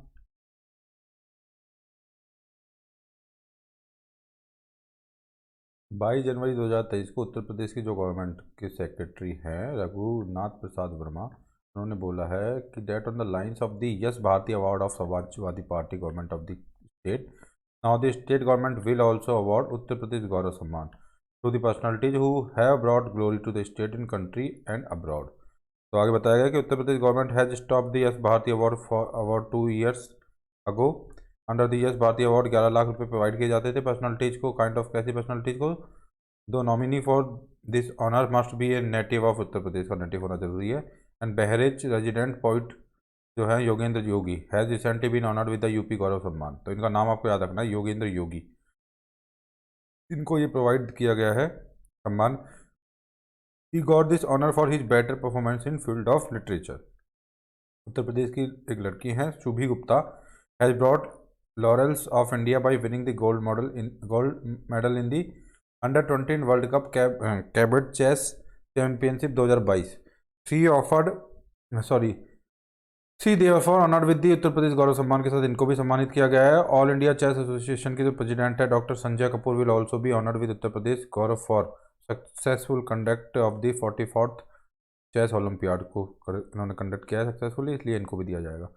Speaker 1: 22 जनवरी 2023 को उत्तर प्रदेश की जो गवर्नमेंट के सेक्रेटरी हैं रघुनाथ प्रसाद वर्मा, उन्होंने बोला है कि that on the lines of the Yash Bharati award of Samajwadi Party government of the state, now the state government will also award Uttar Pradesh Gaurav Samman to the personalities who have brought glory to the state in country and abroad. तो आगे बताया गया कि Uttar Pradesh government has stop the Yash Bharati award for award 2 years ago. Under the Yash Bharati award 11 lakh रुपए प्रोवाइड किए जाते थे पर्सनैलिटीज को, काइंड ऑफ कैसी पर्सनैलिटीज को? दो nominee for this honour must be a native of Uttar Pradesh, का नेटिव होना जरूरी है। एंड बहरेच रेजिडेंट पोइट जो है Yogendra Yogi has recently been honoured with the UP Gaurav Samman. तो इनका नाम आपको याद रखना है, योगेंद्र योगी। इनको ये प्रोवाइड किया गया है सम्मान। He got this honour for his better performance in field of literature. Uttar Pradesh की एक लड़की हैं Shubhi Gupta, has brought laurels of India by winning the gold medal in the under-20 World Cup cabinet chess championship 2022. She therefore honored with the उत्तर प्रदेश गौरव सम्मान के साथ इनको भी सम्मानित किया गया है। ऑल इंडिया चेस एसोसिएशन के जो प्रेसिडेंट है doctor Sanjay Kapoor will also be honoured with Uttar Pradesh Gaurav for successful conduct of the 44th chess olympiad को इन्होंने कंडक्ट किया है सक्सेसफुली, इसलिए इनको भी दिया जाएगा।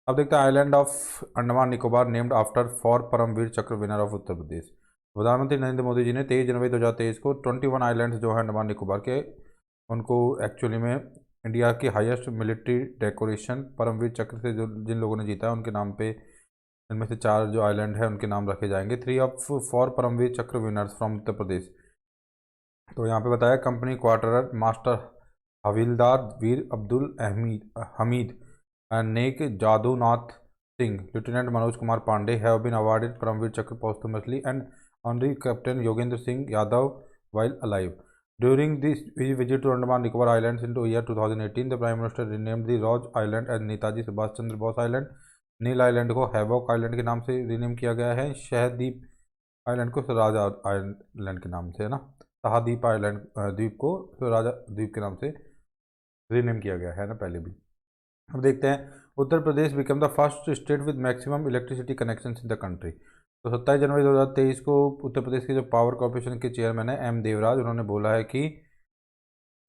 Speaker 1: अब देखते हैं island of Andaman Nicobar named after for Paramvir Chakra winner of Uttar प्रदेश। प्रधानमंत्री नरेंद्र मोदी जी ने 23 जनवरी 2023 को 21 आइलैंड्स जो है अंडमान निकोबार के, उनको एक्चुअली में इंडिया की हाईएस्ट मिलिट्री डेकोरेशन परमवीर चक्र से जो जिन लोगों ने जीता है उनके नाम पे, इनमें से 4 जो आइलैंड है उनके नाम रखे जाएंगे। 3 ऑफ 4 परमवीर चक्र विनर्स फ्रॉम उत्तर प्रदेश। तो यहाँ पे बताया company quarter master हविलदार Veer Abdul Hamid neck Jadunath Singh, Lieutenant Manoj Kumar Pandey have been awarded Paramveer Chakra posthumously and Honorary Captain Yogendra Singh Yadav while alive. During this visit to Andaman Nicobar Islands into year 2018, the Prime Minister renamed the Raj Island as Netaji Subhash Chandra Bose Island. Nil island को हैवॉक आइलैंड के नाम से रीनेम किया गया है। शहदीप आइलैंड को स्वराज आइलैंड के नाम से, है ना। शाहदीप आइलैंड द्वीप को स्वराज द्वीप के नाम से रीनेम किया गया है ना पहले भी। अब देखते हैं Uttar Pradesh become the first state with maximum electricity connections in the country. तो 27 जनवरी 2023 को उत्तर प्रदेश के जो पावर कॉर्पोरेशन के चेयरमैन है M देवराज, उन्होंने बोला है कि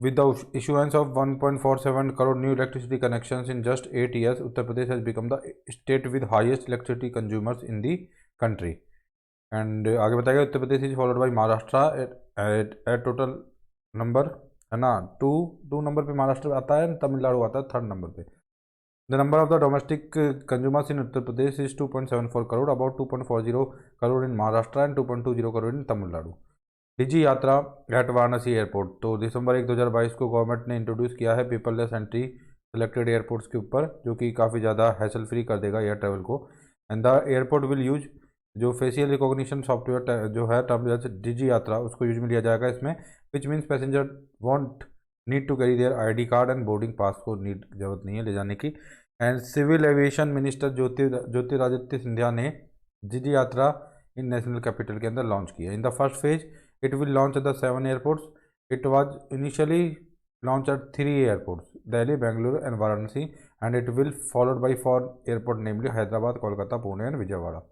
Speaker 1: with the issuance of 1.47 crore new electricity connections in just 8 years, Uttar Pradesh has become the state with highest electricity consumers in the country. And आगे बताएगा Uttar Pradesh is followed by Maharashtra at total number, है ना। 2 नंबर पे महाराष्ट्र आता है, तमिलनाडु आता है 3rd नंबर पे। The number of the domestic consumers in Uttar Pradesh is 2.74 crore, about 2.40 crore in Maharashtra and 2.20 crore in Tamil Nadu. Digi Yatra at Varanasi airport, तो दिसंबर 1 2022 को गवर्नमेंट ने इंट्रोड्यूस किया है पेपरलेस एंट्री सिलेक्टेड एयरपोर्ट्स के ऊपर, जो कि काफ़ी ज़्यादा हैसल फ्री कर देगा एयर ट्रैवल को। And the airport will use जो फेशियल रिकॉग्निशन सॉफ्टवेयर जो है डिजी यात्रा, उसको यूज में लिया जाएगा इसमें, which means passenger won't need to carry their ID card and boarding pass को नीड जरूरत नहीं है ले जाने की। And civil aviation minister Jyotiraditya Scindia ने डिजी यात्रा इन नेशनल कैपिटल के अंदर लॉन्च किया। In the first phase it will launch at the 7 airports. It was initially launch at 3 airports, Delhi, Bengaluru and Varanasi, and it will followed by 4 airport namely Hyderabad, Kolkata, Pune and Vijayawada.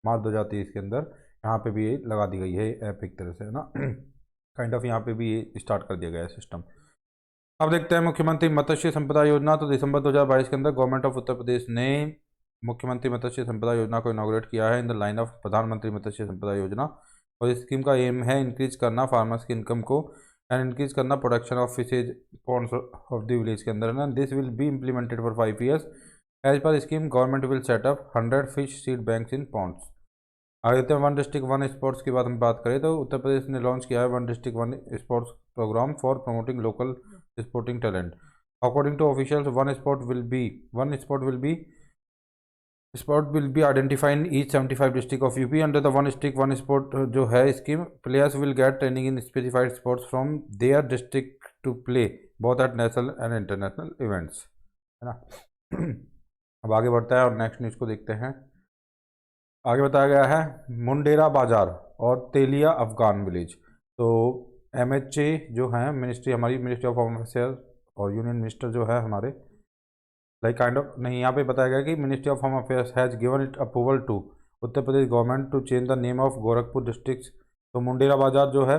Speaker 1: मार्च 2023 के अंदर यहाँ पे भी ये लगा दी गई है ऐप एक तरह से, है ना। काइंड ऑफ यहाँ पे भी ये स्टार्ट कर दिया गया है सिस्टम। अब देखते हैं मुख्यमंत्री मत्स्य संपदा योजना। तो दिसंबर 2022 के अंदर गवर्नमेंट ऑफ उत्तर प्रदेश ने मुख्यमंत्री मत्स्य संपदा योजना को इनॉग्रेट किया है इन द लाइन ऑफ प्रधानमंत्री मत्स्य संपदा योजना। और इस स्कीम का एम है इंक्रीज करना फार्मर्स की इनकम को एंड इंक्रीज करना production of fishes ponds of the village के अंदर, ना। This will be implemented for 5 years. As per scheme government will set up 100 fish seed banks in ponds. आगे देखते हैं वन डिस्ट्रिक्ट वन स्पोर्ट्स की बात करें तो उत्तर प्रदेश ने लॉन्च किया है one district one sports program for promoting local sporting talent. According to officials sport will be identified in each 75 district of UP under the one district one sport जो है scheme. Players will get training in specified sports from their district to play both at national and international events, है ना। अब आगे बढ़ता है और नेक्स्ट न्यूज़ को देखते हैं। आगे बताया गया है मुंडेरा बाजार और तेलिया अफगान विलेज। तो MHA जो है मिनिस्ट्री, हमारी मिनिस्ट्री ऑफ होम अफेयर और यूनियन मिनिस्टर जो है हमारे, लाइक काइंड ऑफ नहीं, यहाँ पे बताया गया कि ministry of home affairs has given it approval to Uttar Pradesh government to change the name of Gorakhpur district. तो मुंडेरा बाजार जो है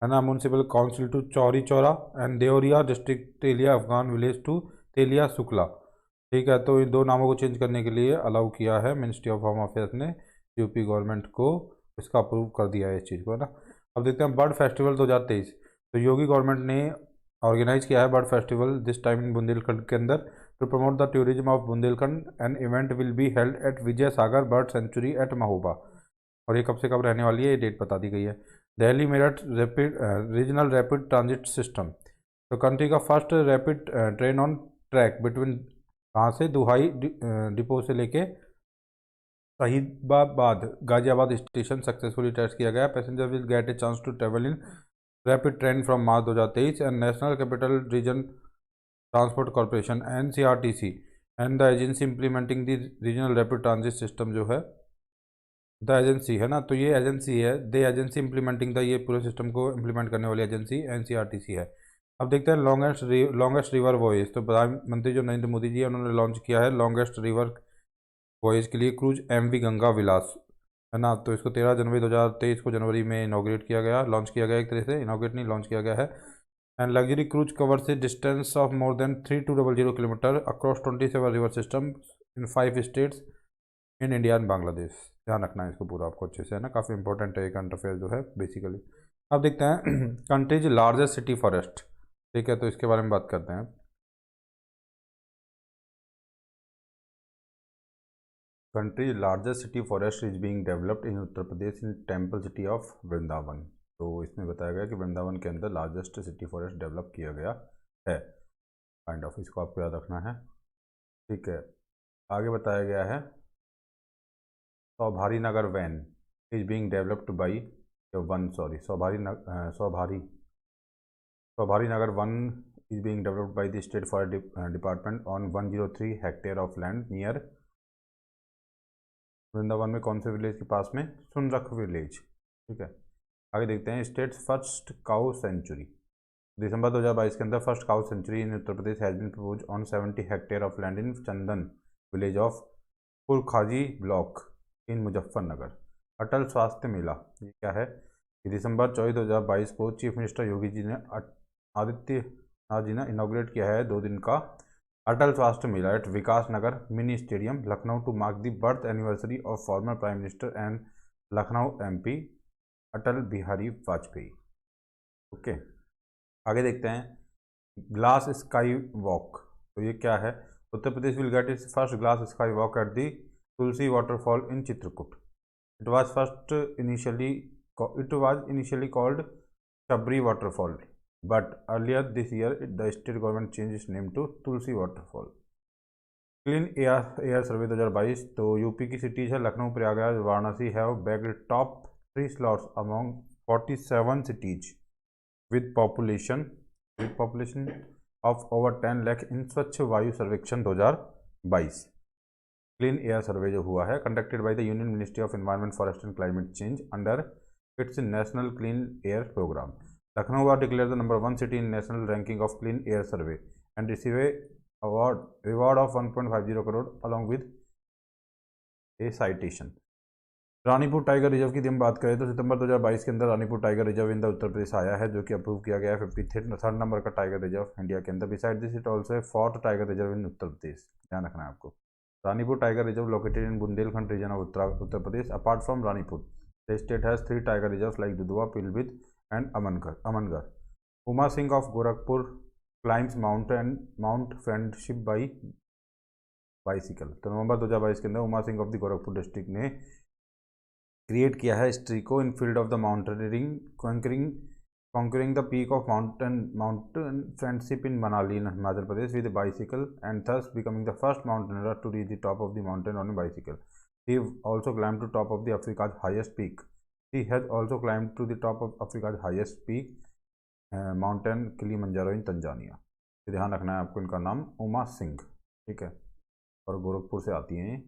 Speaker 1: ना, municipal council to Chauri Chaura and Deoria district Teliya Afghan village to Teliya Shukla. ठीक है, तो इन दो नामों को चेंज करने के लिए अलाउ किया है मिनिस्ट्री ऑफ होम अफेयर्स ने यूपी गवर्नमेंट को, इसका अप्रूव कर दिया है इस चीज़ को, है ना। अब देखते हैं बर्ड फेस्टिवल 2023। तो योगी गवर्नमेंट ने ऑर्गेनाइज किया है bird festival this time in Bundelkhand के अंदर to promote the tourism of Bundelkhand. An event will be held at Vijay Sagar bird sanctuary at Mahoba. और ये कब से कब रहने वाली है, ये डेट बता दी गई है। Delhi Meerut rapid regional rapid transit system. तो कंट्री का first rapid train on track between कहाँ से, दुहाई डिपो से लेके Shahidabad Ghaziabad station successfully test किया गया। Passenger will get a chance to travel in rapid train from March 2023 and national capital region transport corporation NCRTC and the agency implementing the regional rapid transit system जो है द एजेंसी, है ना। तो ये एजेंसी है द एजेंसी इम्प्लीमेंटिंग द, ये पूरे सिस्टम को इम्प्लीमेंट करने वाली एजेंसी NCRTC है। अब देखते हैं लॉन्गेस्ट रिवर वॉयज। तो प्रधानमंत्री जो नरेंद्र मोदी जी है उन्होंने लॉन्च किया है लॉन्गेस्ट रिवर वॉयज के लिए क्रूज MV गंगा विलास, है ना। तो इसको 13 जनवरी 2023 को जनवरी में इनॉग्रेट किया गया, लॉन्च किया गया, एक तरह से इनॉग्रेट नहीं लॉन्च किया गया है। And luxury cruise covers A distance of more then 3200 kilometre across 27 river system in 5 states in India and Bangladesh. ध्यान रखना है इसको पूरा आपको अच्छे से, है ना, काफ़ी इंपॉर्टेंट है करंट अफेयर जो है बेसिकली। अब देखते हैं कंट्रीज लार्जेस्ट सिटी फॉरेस्ट। ठीक है, तो इसके बारे में बात करते हैं। Country largest city forest is being developed in Uttar Pradesh in temple city of Vrindavan. तो इसमें बताया गया कि वृंदावन के अंदर लार्जेस्ट सिटी फॉरेस्ट डेवलप किया गया है। काइंड ऑफ इसको आपको याद रखना है। ठीक है, आगे बताया गया है Saubhari Nagar Van is being developed by Saubhari Nagar Van is being developed by the state forest department on 103 hectare of land near Vrindavan में कौन से विलेज के पास में, सुनरख विलेज। ठीक है, आगे देखते हैं स्टेट्स फर्स्ट काउ सेंचुरी। दिसंबर 2022 के अंदर first cow sanctuary in Uttar Pradesh has been proposed on 70 hectare of land in Chandan village of Purkhaji block in Muzaffarnagar. Atal Swasthya Mela, ये क्या है कि दिसंबर 24 2022 को चीफ मिनिस्टर योगी जी ने आदित्यनाथ जी ने इनॉग्रेट किया है 2 दिन का Atal Swasthya Mela at Vikas Nagar mini stadium Lucknow to mark the birth anniversary of former prime minister and Lucknow MP Atal Bihari Vajpayee. Okay, आगे देखते हैं ग्लास स्काई वॉक। तो ये क्या है, Uttar Pradesh will get its first glass sky walk at the Tulsi waterfall in Chitrakoot. It was initially called Shabri Waterfall, but earlier this year the state government changed its name to Tulsi Waterfall. Clean air survey 2022. तो यूपी की सिटीज है Lucknow, Prayagraj, Varanasi have bagged top 3 slots among 47 cities with population of over 10 lakh in Swachh Vayu सर्वेक्षण 2022. क्लीन एयर सर्वे जो हुआ है conducted by the union ministry of environment, forest and climate change under its national clean air program. Lucknow was declared the number 1 city in national ranking of clean air survey and receive a reward of 1.50 crore along with a citation. Ranipur tiger reserve की हम बात करें तो सितंबर 2022 के अंदर Ranipur tiger reserve in the Uttar Pradesh आया है, जो कि अप्रूव किया गया है 53rd नंबर का टाइगर रिजर्व इंडिया के अंदर. Beside this it also 4th tiger reserve in Uttar Pradesh. ध्यान रखना है आपको. Ranipur tiger reserve located in Bundelkhand region of Uttar Pradesh. Apart from Ranipur the state has 3 tiger reserves like Dudhwa, Pilibhit and Amangarh. Uma Singh of Gorakhpur climbs mount friendship by bicycle. तो नवंबर 2022 के अंदर Uma Singh of the Gorakhpur district ने क्रिएट किया है स्ट्रीको in field of the mountaineering conquering the peak of mountain friendship in Manali in Himachal Pradesh with a bicycle and thus becoming the first mountaineer to reach the top of the mountain on a bicycle. He also climbed to top of the Africa's highest peak. He has also climbed to the top of Africa's highest peak, mountain Kilimanjaro in Tanzania. ध्यान रखना है आपको इनका नाम उमा सिंह, ठीक है, और गोरखपुर से आती हैं.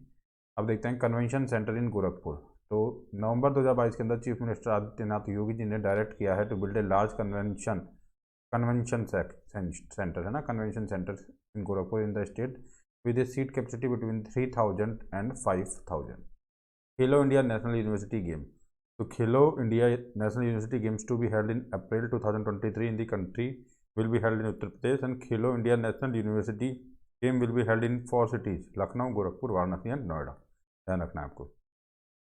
Speaker 1: अब देखते हैं कन्वेंशन सेंटर इन गोरखपुर. तो नवंबर 2022 के अंदर चीफ मिनिस्टर आदित्यनाथ योगी जी ने डायरेक्ट किया है to build a large convention centre है ना, convention centre in Gorakhpur in the state with a seat capacity between 3000 and 5000. Khelo India national university game. तो Khelo India national university games to be held in April 2023 in the country will be held in Uttar Pradesh and Khelo India national university game will be held in 4 cities Lucknow, Gorakhpur, Varanasi and Noida. ध्यान रखना है आपको.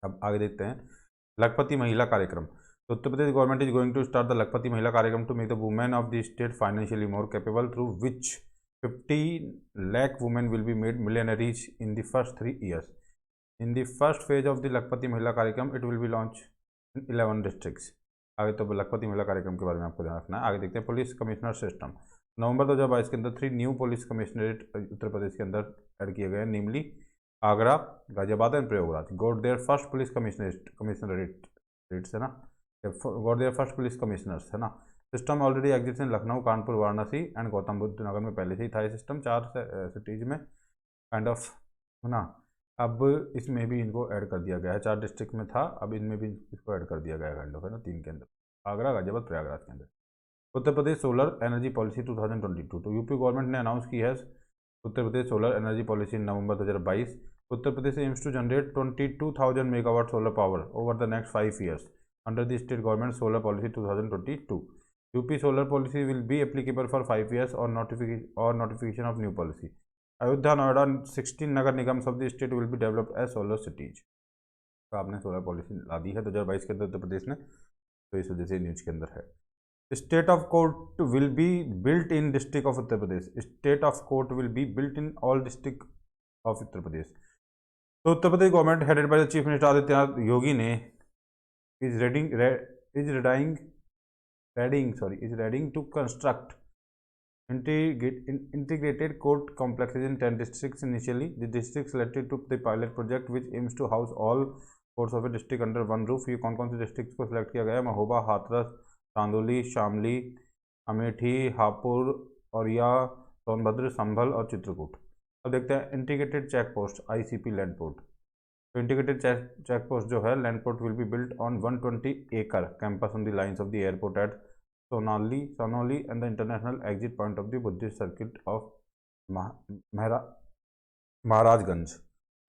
Speaker 1: अब आगे देखते हैं लखपति महिला कार्यक्रम. तो Uttar Pradesh government is going to start the Lakhpati Mahila Karyakram to make the women of the state financially more capable through which 50 lakh women will be made millionaires in the first 3 years. In the first phase of the Lakhpati Mahila Karyakram it will be launch in 11 districts. आगे तो लखपति महिला कार्यक्रम के बारे में आपको ध्यान रखना है. आगे देखते हैं पुलिस कमिश्नर सिस्टम. नवंबर 2022 के अंदर 3 new police commissionerate Uttar Pradesh के अंदर ऐड किए गए, namely Agra, Ghaziabad and Prayagraj. Got their first police commissionerate है ना, got their first police commissioners है ना. System already exist in Lucknow, Kanpur, Varanasi and Gautam Buddh Nagar में पहले से ही था ये सिस्टम. 4 सिटीज में काइंड ऑफ है ना. अब इसमें भी इनको ऐड कर दिया गया है. 4 डिस्ट्रिक्ट में था, अब इनमें भी इसको ऐड कर दिया गया है काइंड ऑफ है ना, 3 के अंदर, आगरा, गाजियाबाद, प्रयागराज के अंदर. Uttar Pradesh solar energy policy 2022. तो यूपी गवर्नमेंट ने अनाउंस की है Uttar Pradesh solar energy policy in November 2022. Uttar Pradesh aims to generate 22,000 megawatt solar power over the next 5 years under the state government solar policy 2022. UP solar policy will be applicable for 5 years और notification of new policy. Ayodhya, Noida 16 नगर निगम्स of the state will be developed as solar cities. तो आपने सोलर पॉलिसी ला दी है 2022 के अंदर उत्तर प्रदेश ने, तो इस वजह से न्यूज के अंदर है. State of court will be built in district of Uttar Pradesh. State of court will be built in all district of Uttar Pradesh. तो Uttar Pradesh government headed by the chief minister Adityanath Yogi ने is readying to construct integrated court complexes in 10 districts initially. The districts selected to the pilot project which aims to house all courts of a district under one roof. ये कौन कौन से डिस्ट्रिक्ट को सिलेक्ट किया गया है? महोबा, हाथरस, चांदोली, शामली, अमेठी, हापुड़, औरिया, सोनभद्र, संभल और चित्रकूट. अब देखते हैं integrated check post ICP land port. तो इंटीग्रेटेड चेक पोस्ट जो है land port will be built on 120 acre campus on the lines of the airport at Sonauli and the international exit point of the Buddhist circuit of Maharajganj.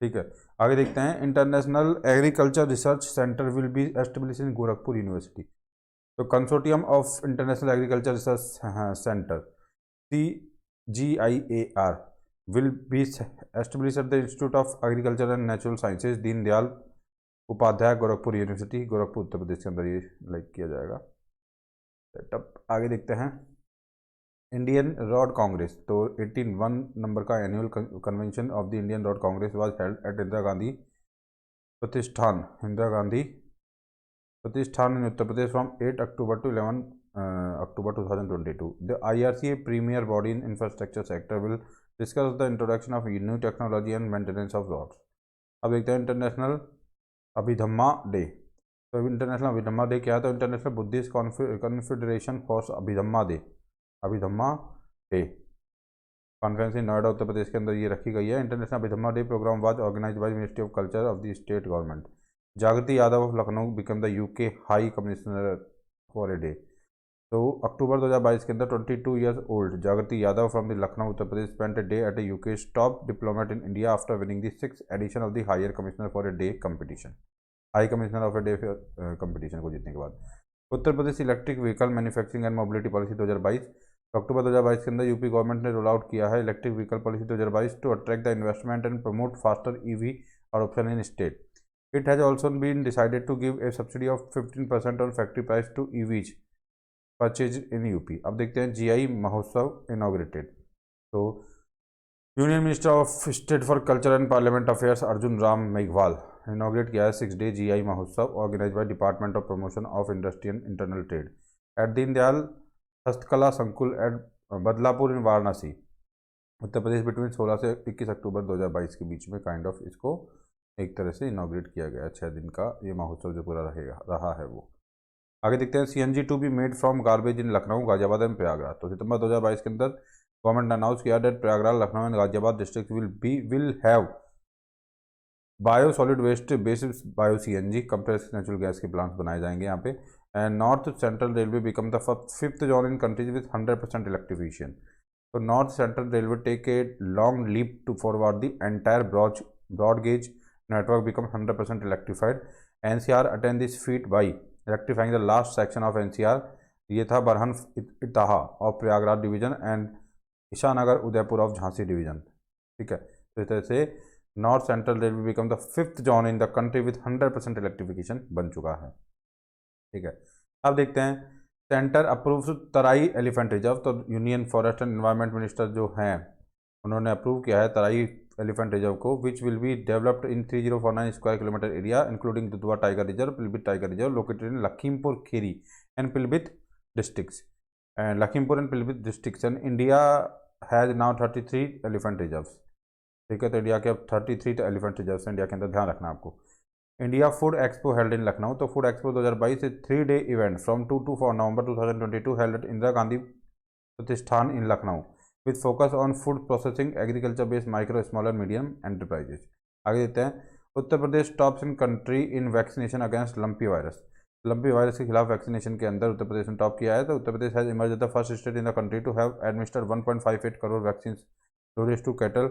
Speaker 1: ठीक है, आगे देखते हैं international agriculture research centre will be establish in Gorakhpur university. तो consortium of international agriculture research centre CGIAR will be established at the Institute of Agriculture and Natural Sciences, Deendayal Upadhyay, Gorakhpur university, Gorakhpur, Uttar Pradesh के अंदर ये लाइक किया जाएगा सेटअप. आगे देखते हैं इंडियन रोड कांग्रेस, तो 1 नंबर का annual convention of the Indian road Congress was held at Indira Gandhi Pratishthan in Uttar Pradesh from 8 October to 11 October 2022. The IRCA premier body in infrastructure sector will discuss the introduction of new technology and maintenance of roads. अब देखते हैं इंटरनेशनल अभिधम्मा डे। तो इंटरनेशनल अभिधम्मा डे क्या है? तो international Buddhist confederation for Abhidhamma day conference in Noida Uttar Pradesh के अंदर ये रखी गई है। International Abhidhamma day programme was organised by ministry of culture of the state government. Jagriti Yadav of Lucknow become the UK high commissioner for a day. तो अक्टूबर 2022 के अंदर 22 years old Jagriti Yadav from the Lucknow Uttar Pradesh spent a day at a UK top diplomat in India after winning the 6th edition of the higher commissioner for a day competition. High commissioner of a day competition को जीतने के बाद Uttar Pradesh electric vehicle manufacturing and mobility policy 2022। अक्टूबर 2022 के अंदर यूपी गवर्नमेंट ने रोल आउट किया है electric vehicle policy 2022 to attract the investment and promote faster EV adoption in state. It has also been decided to give a subsidy of 15% on factory price to EVs purchased in UP. अब देखते हैं GI महोत्सव इनॉग्रेटेड। तो union minister of state for culture and parliament affairs Arjun Ram Meghwal inaugurate किया है 6 डे GI महोत्सव organise by department of promotion of industry and internal trade at Deendayal Hastkala Sankul at Badalpur in Varanasi Uttar Pradesh between 16 से 21 अक्टूबर 2022 के बीच में काइंड ऑफ इसको एक तरह से इनॉग्रेट किया गया। 6 दिन का ये महोत्सव जो पूरा रहा है वो। आगे देखते हैं CNG to be made from garbage in Lucknow Ghaziabad and Prayagraj. तो सितंबर 2022 के अंदर गवर्नमेंट ने अनाउंस किया that Prayagraj Lucknow and Ghaziabad district will have bio solid waste basis bio CNG compressed natural gas के प्लांट्स बनाए जाएंगे यहाँ पे। And north central railway become the 5th zone in countries with 100% electrification. तो north central railway take a long leap to forward the entire broad gauge network become 100% electrified. NCR attain this feat by electrifying the last section of NCR. ये था Barhan Etah of Prayagraj division and Ishanagar Udaipur of Jhansi division. ठीक है, तो इस तरह से north central railway become the 5th zone in the country with 100% electrification बन चुका है। ठीक है, अब देखते हैं centre approves Terai elephant reserve. तो union forest and environment minister जो हैं उन्होंने अप्रूव किया है तराई एलिफेंट रिजर्व को which will be developed in 3049 square kilometre area including Dudhwa tiger reserve, Pilibhit tiger reserve located in Lakhimpur Kheri and Pilibhit districts and Lakhimpur and Pilibhit districts and India has now 33 elephant reserves. ठीक है, तो इंडिया के अब 33 एलिफेंट रिजर्व्स इंडिया के अंदर, ध्यान रखना आपको। India food expo held in Lucknow. तो food expo 2022 is 3 day event from 2 to 4 November 2022 held at Indira Gandhi Pratishthan in Lucknow with focus on food processing, agriculture based micro, small and medium enterprises. आगे देते हैं Uttar Pradesh tops in country in vaccination against lumpy virus. Lumpy virus के खिलाफ वैक्सीनेशन के अंदर उत्तर प्रदेश ने टॉप किया है। तो Uttar Pradesh has emerge the first state in the country to have administered 1.58 crore vaccine doses to cattle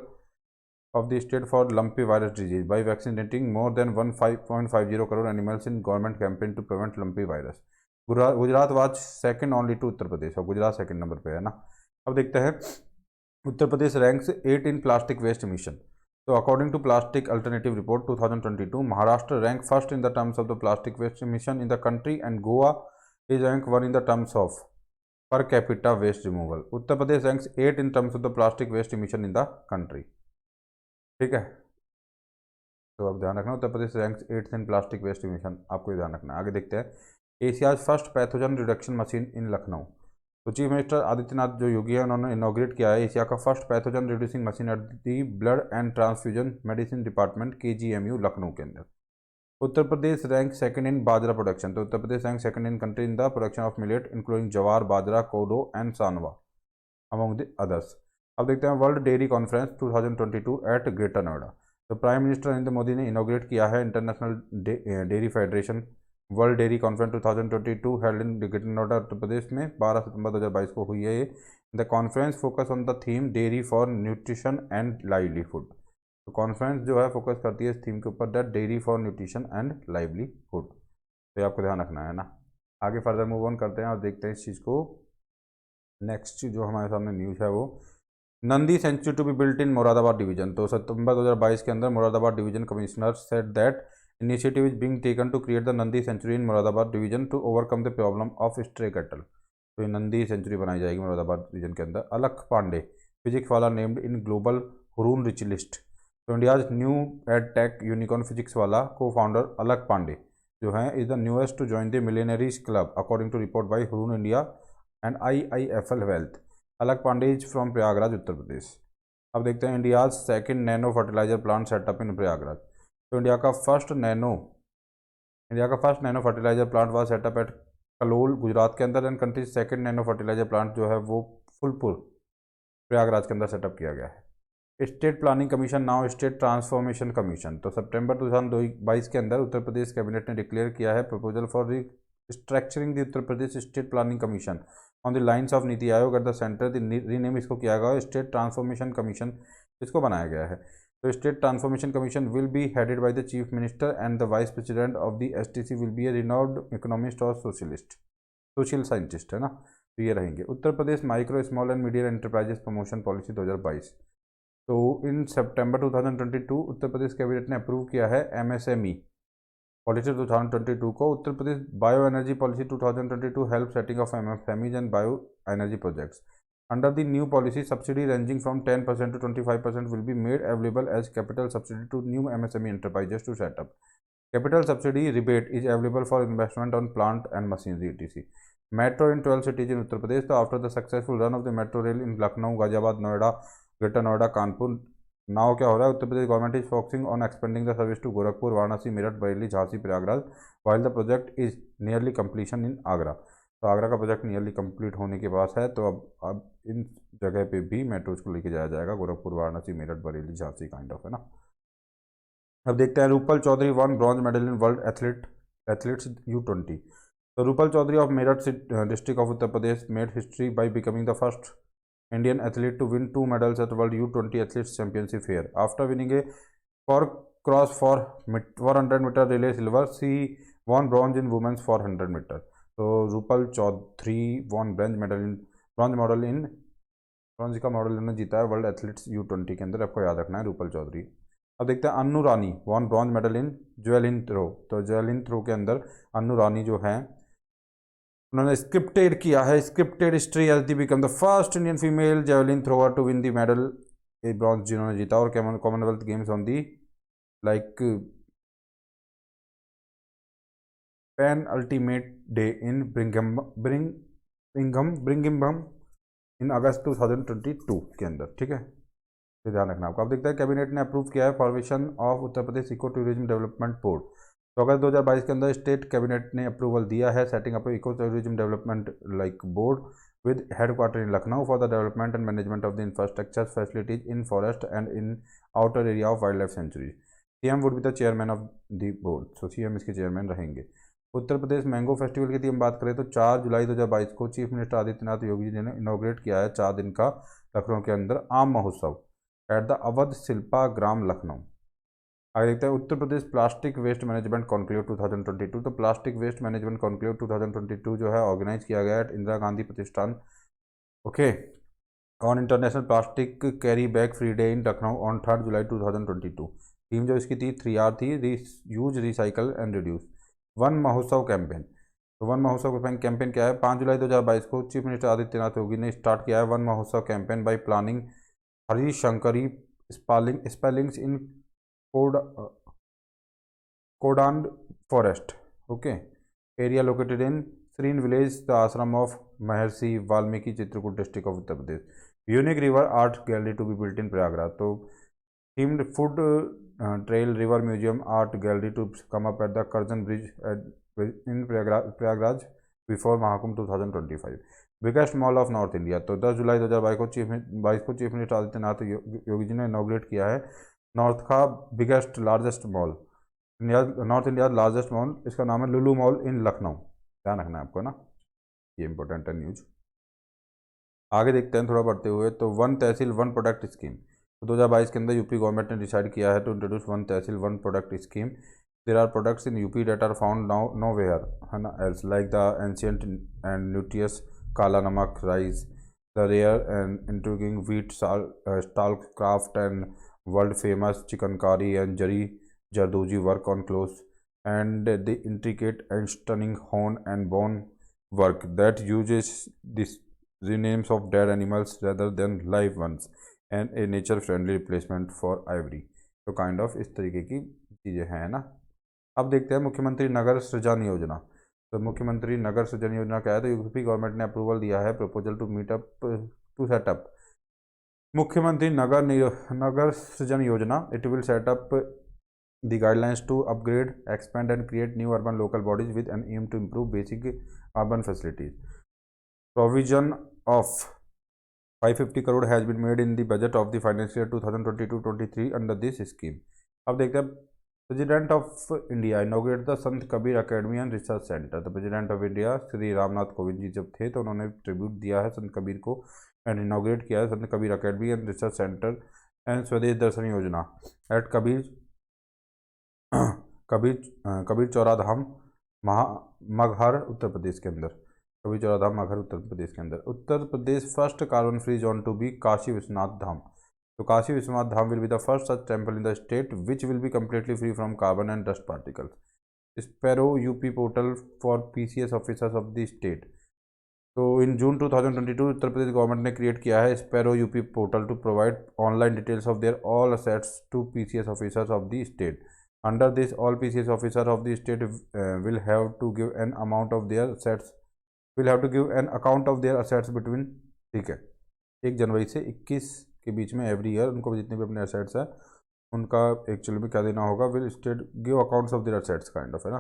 Speaker 1: of the state for lumpy virus disease by vaccinating more than 15.50 crore animals in government campaign to prevent lumpy virus. Gujarat was second only to Uttar Pradesh और गुजरात सेकेंड नंबर पे है ना। अब देखते हैं Uttar Pradesh ranks 8 in plastic waste emission. तो according to plastic alternative report 2022 Maharashtra rank first in the terms of the plastic waste emission in the country and Goa is rank 1 in the terms of per capita waste removal. Uttar Pradesh ranks 8 in terms of the plastic waste emission in the country. ठीक है, तो अब ध्यान रखना उत्तर प्रदेश रैंक्स 8th इन प्लास्टिक वेस्ट इमिशन, आपको ध्यान रखना। आगे देखते हैं Asia's first pathogen reduction machine in Lucknow. तो चीफ मिनिस्टर आदित्यनाथ जो योगी है उन्होंने इनॉग्रेट किया है एशिया का first pathogen reducing machine at the blood and transfusion medicine department KGMU Lucknow के अंदर। Uttar Pradesh rank second in bajra production. तो Uttar Pradesh rank second in country in the production of millet including jowar, bajra, kodo and sanwa among the others. अब देखते हैं world dairy conference 2022 at greater Noida. तो प्राइम मिनिस्टर नरेंद्र मोदी ने इनॉग्रेट किया है international dairy federation world dairy conference 2022 held in greater Noida Uttar Pradesh में 12 सितंबर 2022 को हुई है। The conference focus on the theme dairy for nutrition and livelihood. तो कॉन्फ्रेंस जो है फोकस करती है इस थीम के ऊपर that dairy for nutrition and livelihood. तो ये आपको ध्यान रखना है ना। आगे फर्दर मूव ऑन करते हैं और देखते हैं इस चीज़ को। नेक्स्ट जो हमारे सामने न्यूज़ है वो Nandi sanctuary to be built in Moradabad division. तो सितंबर 2022 के अंदर Moradabad division commissioner said that initiative is being taken to create the Nandi Sanctuary in Moradabad division to overcome the problem of stray cattle. तो ये नंदी सेंचुरी बनाई जाएगी मुरादाबाद रीजन के अंदर। Alakh Pandey Physics Wallah named in global Hurun rich list. तो India's new ed tech unicorn Physics Wallah को फाउंडर अलख पांडे जो है is the newest to join the millionaires club according to report by Hurun India and IIFL wealth. Alakh Pandey is from Prayagraj Uttar Pradesh. अब देखते हैं India's second nano fertiliser plant setup in Prayagraj. तो इंडिया का first nano fertiliser plant was setup at Kalol Gujarat के अंदर। And country's second nano fertiliser plant जो है वो फुलपुर प्रयागराज के अंदर सेटअप किया गया है। State planning commission now state transformation commission. तो सितंबर 2022 के अंदर उत्तर प्रदेश कैबिनेट ने डिक्लेयर किया है proposal for restructuring the Uttar Pradesh state planning commission on the lines of NITI Aayog at the centre. Rename इसको किया गया स्टेट ट्रांसफॉर्मेशन कमीशन, इसको बनाया गया है। तो state transformation commission will be headed by the chief minister and the vice president of the STC will be a renowned economist और सोशल साइंटिस्ट है ना। तो ये रहेंगे। Uttar Pradesh micro small and medium enterprises promotion policy 2022। तो इन सितंबर 2022 उत्तर प्रदेश कैबिनेट ने अप्रूव किया है MSME पॉलिसी 2022 को। Uttar Pradesh bio energy policy 2022 help setting of MSMEs and bio energy projects. Under the new policy, subsidy ranging from 10% to 25% will be made available as capital subsidy to new MSME enterprises to set up. Capital subsidy rebate is available for investment on plant and machinery etc. Metro in 12 cities in Uttar Pradesh. So after the successful run of the metro rail in Lucknow, Ghaziabad, Noida, Greater Noida, Kanpur, now क्या हो रहा है? Uttar Pradesh government is focusing on expanding the service to Gorakhpur, Varanasi, Meerut, Bareilly, Jhansi, Prayagraj, while the project is nearly completion in Agra. तो आगरा का प्रोजेक्ट नियरली कंप्लीट होने के पास है। तो अब इन जगह पे भी मेट्रोज को लेके जाया जाएगा, गोरखपुर, वाराणसी, मेरठ, बरेली, झांसी काइंड ऑफ है ना। अब देखते हैं Rupal Chaudhary won bronze medal in world athletes U20। तो Rupal Chaudhary of Meerut district of Uttar Pradesh made history by becoming the first Indian athlete to win 2 medals at world U20 athletes championship fair after winning a cross for 400 metre relay silver. She won bronze in women's 400 metre. तो रूपल चौधरी वॉन ब्रॉन्ज का मॉडल इन्होंने जीता है वर्ल्ड एथलीट्स U20 के अंदर, आपको याद रखना है रूपल चौधरी। अब देखते हैं Annu Rani won bronze medal in javelin throw. तो जेवलिन थ्रो के अंदर अन्नू रानी जो है उन्होंने स्क्रिप्टेड किया है, scripted history as the become the first Indian female javelin thrower to win the medal a bronze जिन्होंने जीता। और Commonwealth Games on the like penultimate day in Birmingham in August 2022 के अंदर, ठीक है, तो ध्यान रखना आपको। अब देखते हैं कैबिनेट ने अप्रूव किया है formation of Uttar Pradesh eco tourism development board. तो अगस्त 2022 के अंदर स्टेट कैबिनेट ने अप्रूवल दिया है setting up eco tourism development like board with headquarter in Lucknow for the development and management of the infrastructure facilities in forest and in outer area of wild life sanctuary. CM would be the chairman of the board. So CM इसके चेयरमैन रहेंगे। उत्तर प्रदेश मैंगो फेस्टिवल की हम बात करें तो 4 जुलाई 2022 को चीफ मिनिस्टर आदित्यनाथ योगी जी ने इनॉग्रेट किया है 4 दिन का लखनऊ के अंदर आम महोत्सव एट द अवध शिल्पा ग्राम लखनऊ। आगे देखते हैं उत्तर प्रदेश प्लास्टिक वेस्ट मैनेजमेंट कॉन्क्लेव 2022। तो प्लास्टिक वेस्ट मैनेजमेंट कॉन्क्लेव 2022 जो है ऑर्गेनाइज किया गया है इंदिरा गांधी प्रतिष्ठान okay on international plastic carry bag free day in Lucknow on 3 July 2022। Theme जो इसकी थी 3R थी, use, recycle and reduce. One Mahotsav campaign. तो वन महोत्सव कैंपेन क्या है? 5 जुलाई 2022 को चीफ मिनिस्टर आदित्यनाथ योगी ने स्टार्ट किया है Van Mahotsav campaign by planting Harishankari saplings in Kodan forest okay area located in Shrin village the ashram of Maharshi Valmiki Chitrakoot district of Uttar Pradesh. Unique river art gallery to be built in Prayagraj. तो themed food trail river museum art gallery to come up at the Curzon bridge in Prayagraj before Mahakumbh 2025। Biggest mall of north India. तो 10 जुलाई 2022 को चीफ मिनिस्टर आदित्यनाथ योगी जी ने इनॉग्रेट किया है नॉर्थ का biggest largest mall north India largest mall, इसका नाम है लुलू मॉल इन लखनऊ। ध्यान रखना है आपको ना, ये इंपॉर्टेंट है न्यूज। आगे देखते हैं थोड़ा बढ़ते हुए। तो वन तहसील वन प्रोडक्ट स्कीम। तो 2022 के अंदर यूपी गवर्नमेंट ने डिसाइड किया है टू इंट्रोड्यूस वन तहसील one product scheme. There are products in UP that are found now nowhere है ना else like the ancient and nutritious Kala Namak rice, the rare and intriguing wheat stalk craft and world famous chikankari and zardozi work on clothes and the intricate and stunning horn and bone work that uses this the names of dead animals rather than live ones and a nature friendly replacement for ivory। तो काइंड ऑफ इस तरीके की चीज़ें हैं ना। अब देखते हैं मुख्यमंत्री नगर सृजन योजना। तो मुख्यमंत्री नगर सृजन योजना क्या है? तो यूपी गवर्नमेंट ने अप्रूवल दिया है प्रपोजल टू सेटअप मुख्यमंत्री नगर सृजन योजना। It will set up the guidelines to upgrade, expand and create new urban local bodies with an aim to improve basic urban facilities. Provision of 550 crore has been made in the budget of the financial year 2022-23 under this scheme। अब देखते हैं president of India inaugurate the Sant Kabir academy and research centre. तो president of India Shri Ramnath Kovind ji जब थे तो उन्होंने ट्रिब्यूट दिया है संत कबीर को एंड इनॉग्रेट किया है संत Kabir academy and research centre and स्वदेश दर्शन योजना एट कबीर चौरा धाम मगहर उत्तर प्रदेश के अंदर। कबीर चौरा धाम मगहर उत्तर प्रदेश के अंदर। Uttar Pradesh first carbon free zone to be Kashi Vishwanath Dham. तो Kashi Vishwanath Dham will be the first such temple in the state which will be completely free from carbon and dust particles. Sparrow UP portal for PCS officers of the state. तो in June 2022 Uttar Pradesh government ने क्रिएट किया है sparrow UP portal to provide online details of their all assets to PCS officers of the state. Under this, all PCS officers of the state will have to give an amount of their assets will have to give an account of their assets between, ठीक है, 1 जनवरी से 21 के बीच में एवरी ईयर उनको जितने भी अपने असेट्स हैं उनका एक्चुअली में क्या देना होगा। Will state give accounts of their assets kind of, है ना।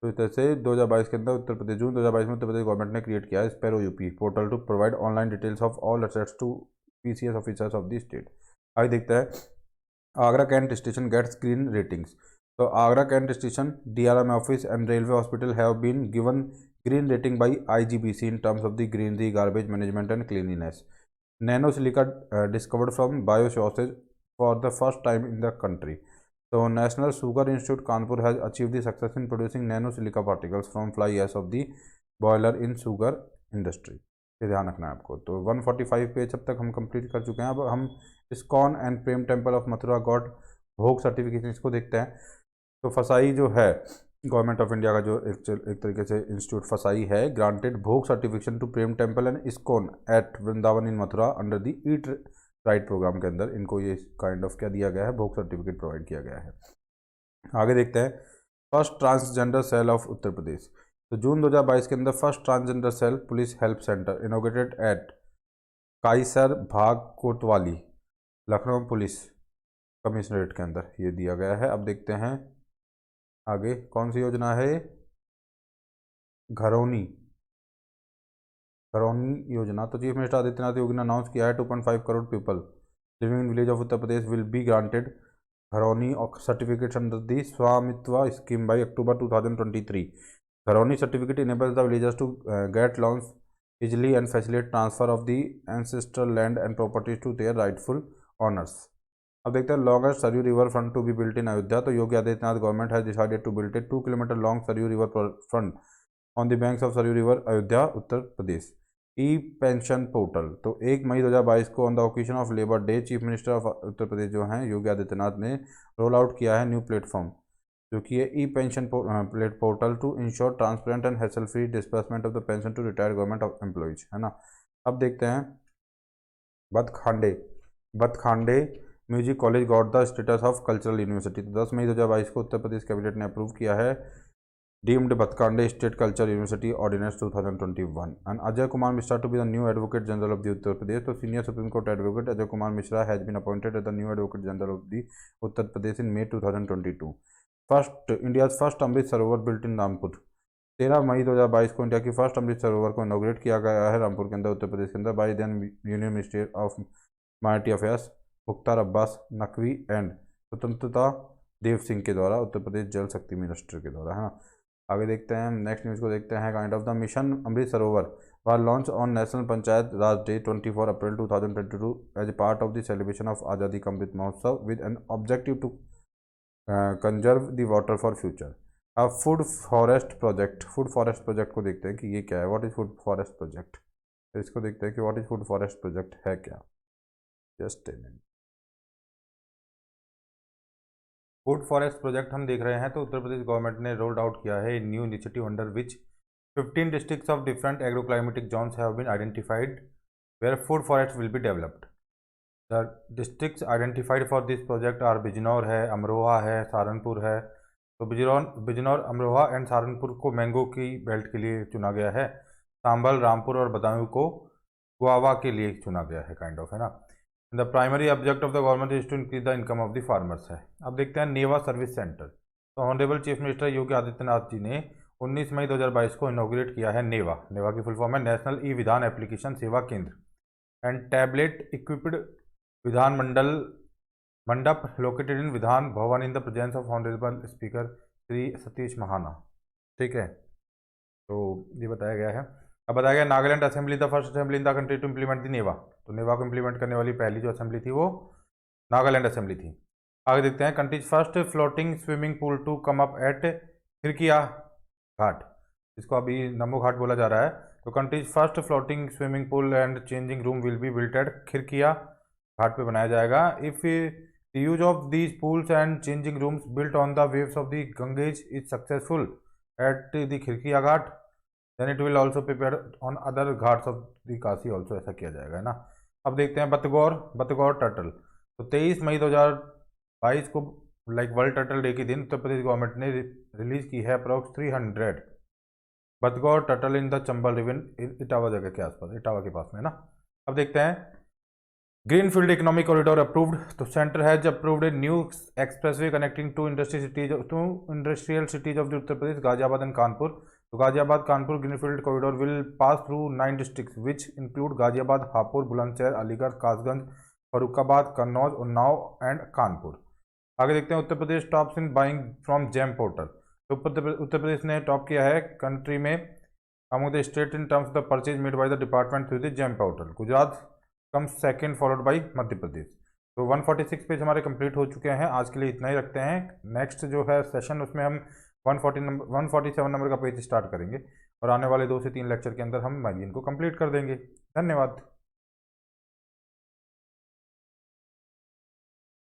Speaker 1: तो इस तरह से 2022 के अंदर उत्तर प्रदेश जून 2022 में उत्तर प्रदेश गवर्नमेंट ने क्रिएट किया है sparrow UP portal to provide online details of all assets to PCS officers of the state. आगे देखते हैं Agra cantt station gets green ratings. तो Agra cantt station, DRM office and railway hospital have been given green rating by IGBC in terms of the greenery, garbage management and cleanliness. Nano silica discovered from biosources for the first time in the country. So National Sugar Institute Kanpur has achieved the success in producing nano silica particles from fly ash of the boiler in sugar industry। ये ध्यान रखना है आपको। तो 145 पेज अब तक हम कंप्लीट कर चुके हैं। अब हम ISKCON and Prem temple of Mathura got भोग सर्टिफिकेशन इसको देखते हैं। तो फसाई जो है गवर्नमेंट ऑफ इंडिया का जो एक तरीके से इंस्टीट्यूट फसाई है granted Bhog certification to Prem temple and ISKCON at Vrindavan in Mathura under the eat right program के अंदर इनको ये काइंड ऑफ क्या दिया गया है, भोग सर्टिफिकेट प्रोवाइड किया गया है। आगे देखते हैं first transgender cell of Uttar Pradesh. तो जून 2022 के अंदर first transgender cell police help centre inaugurated at Qaiser Bagh Kotwali Lucknow police commissionerate के अंदर ये दिया गया है। अब देखते हैं आगे कौन सी योजना है, घरौनी योजना। तो चीफ मिनिस्टर आदित्यनाथ योगी ने अनाउंस किया है 2.5 crore people living in village of Uttar Pradesh will be granted Gharauni certificate under the Swamitva scheme by October 2023। Gharauni certificate enables the villagers to get loans easily and facilitate transfer of the ancestral land and properties to their rightful owners. अब देखते हैं longest Saryu river front to be built in Ayodhya. तो Yogi Adityanath government has decided to built a 2 kilometre long Saryu river front on the banks of Saryu river Ayodhya Uttar Pradesh. E pension portal. तो 1 मई 2022 को on the occasion of labour day chief minister of Uttar Pradesh जो हैं योगी आदित्यनाथ ने रोल आउट किया है न्यू प्लेटफॉर्म जो कि है e pension portal to ensure transparent and hassle free disbursement of the pension to retired government employees, है ना। अब देखते हैं Bhatkhande music college got the status of cultural university. तो 10 मई 2022 को उत्तर प्रदेश कैबिनेट ने अप्रूव किया है deemed Bhatkhande state culture university ordinance 2021 and Ajay Kumar Mishra to be the new advocate general of the Uttar Pradesh. तो senior supreme court advocate Ajay Kumar Mishra has been appointed as the new advocate general of the Uttar Pradesh in May 2022। India first Amrit Sarovar built इन रामपुर। 13 मई 2022 को इंडिया की फर्स्ट अमृत सरोवर को इनॉग्रेट किया गया है रामपुर के अंदर उत्तर प्रदेश के अंदर by then union ministry of minority affairs Mukhtar Abbas Naqvi and Swatantra Dev Singh के द्वारा उत्तर प्रदेश जल शक्ति मिनिस्टर के द्वारा, है ना। आगे देखते हैं नेक्स्ट न्यूज़ को देखते हैं kind of the mission Amrit Sarovar was launch on national panchayat Raj day 24 April 2022 as a part of the celebration of Azadi ka Amrit Mahotsav with an objective to conserve the water for future. अब फूड फॉरेस्ट प्रोजेक्ट को देखते हैं कि ये क्या है, what is food forest project. तो इसको देखते हैं कि what is food forest project है क्या। Just a minute. Food forest project हम देख रहे हैं तो उत्तर प्रदेश गवर्नमेंट ने रोल्ड आउट किया है new initiative under which 15 districts of different agroclimatic zones have been identified where food forests will be developed. The districts identified for this project are Bijnor है, अमरोहा है, सहारनपुर है। तो बिजनौर, अमरोहा एंड सहारनपुर को मैंगो की बेल्ट के लिए चुना गया है। सांभल, रामपुर और बदायूं को गुआवा के लिए चुना गया है, काइंड ऑफ, है ना। The primary object of the government is to increase the income of the farmers है। अब देखते हैं नेवा सर्विस सेंटर। तो honourable chief minister Yogi Adityanath ji ने 19 मई 2022 को इनॉग्रेट किया है नेवा। नेवा की फुल फॉर्म है नेशनल ई विधान एप्लीकेशन सेवा केंद्र एंड टैबलेट इक्विप्ड विधान मंडप located in Vidhan Bhavan in the presence of honourable speaker Shri Satish Mahana. ठीक है, तो ये बताया गया है। अब बताया गया Nagaland assembly the first assembly in the country to implement the NeVA. तो नेवा को इम्प्लीमेंट करने वाली पहली जो असेंबली थी वो नागालैंड असेंबली थी। आगे देखते हैं country's first floating swimming pool to come up at Khirkiya Ghat, जिसको अभी नमो घाट बोला जा रहा है। तो country's first floating swimming pool and changing room will be built at Khirkiya Ghat पे बनाया जाएगा। If the use of these pools and changing rooms built on the waves of the Ganges is successful at the Khirkiya Ghat then it will also prepare on other Ghats of the Kashi also, ऐसा किया जाएगा, है ना। अब देखते हैं बतगौर टर्टल। तो 23 मई 2022 को वर्ल्ड टर्टल डे के दिन उत्तर प्रदेश गवर्नमेंट ने रिलीज की है approx 300 batagur turtle in the Chambal river Etawah जगह के आसपास, इटावा के पास में, ना। अब देखते हैं ग्रीनफील्ड इकोनॉमिक कॉरिडोर अप्रूव्ड। तो centre has approved a new expressway connecting two industrial cities of the Uttar Pradesh Ghaziabad and Kanpur. तो Ghaziabad Kanpur greenfield corridor will pass through 9 districts which include Ghaziabad, Hapur, Bulandshahr, Aligarh, Kasganj, Farrukhabad, Kannauj, Unnao and Kanpur. आगे देखते हैं Uttar Pradesh tops in buying from GeM portal. तो उत्तर प्रदेश ने टॉप किया है कंट्री में among the state in terms of the purchase made by the department through the GeM portal. Gujarat came second followed by Madhya Pradesh. तो 146 पेज हमारे कंप्लीट हो चुके हैं। आज के लिए इतना ही रखते हैं। नेक्स्ट जो है सेशन उसमें हम 147 नंबर का पेज स्टार्ट करेंगे और आने वाले 2 से 3 लेक्चर के अंदर हम मैगजीन को कंप्लीट कर देंगे। धन्यवाद।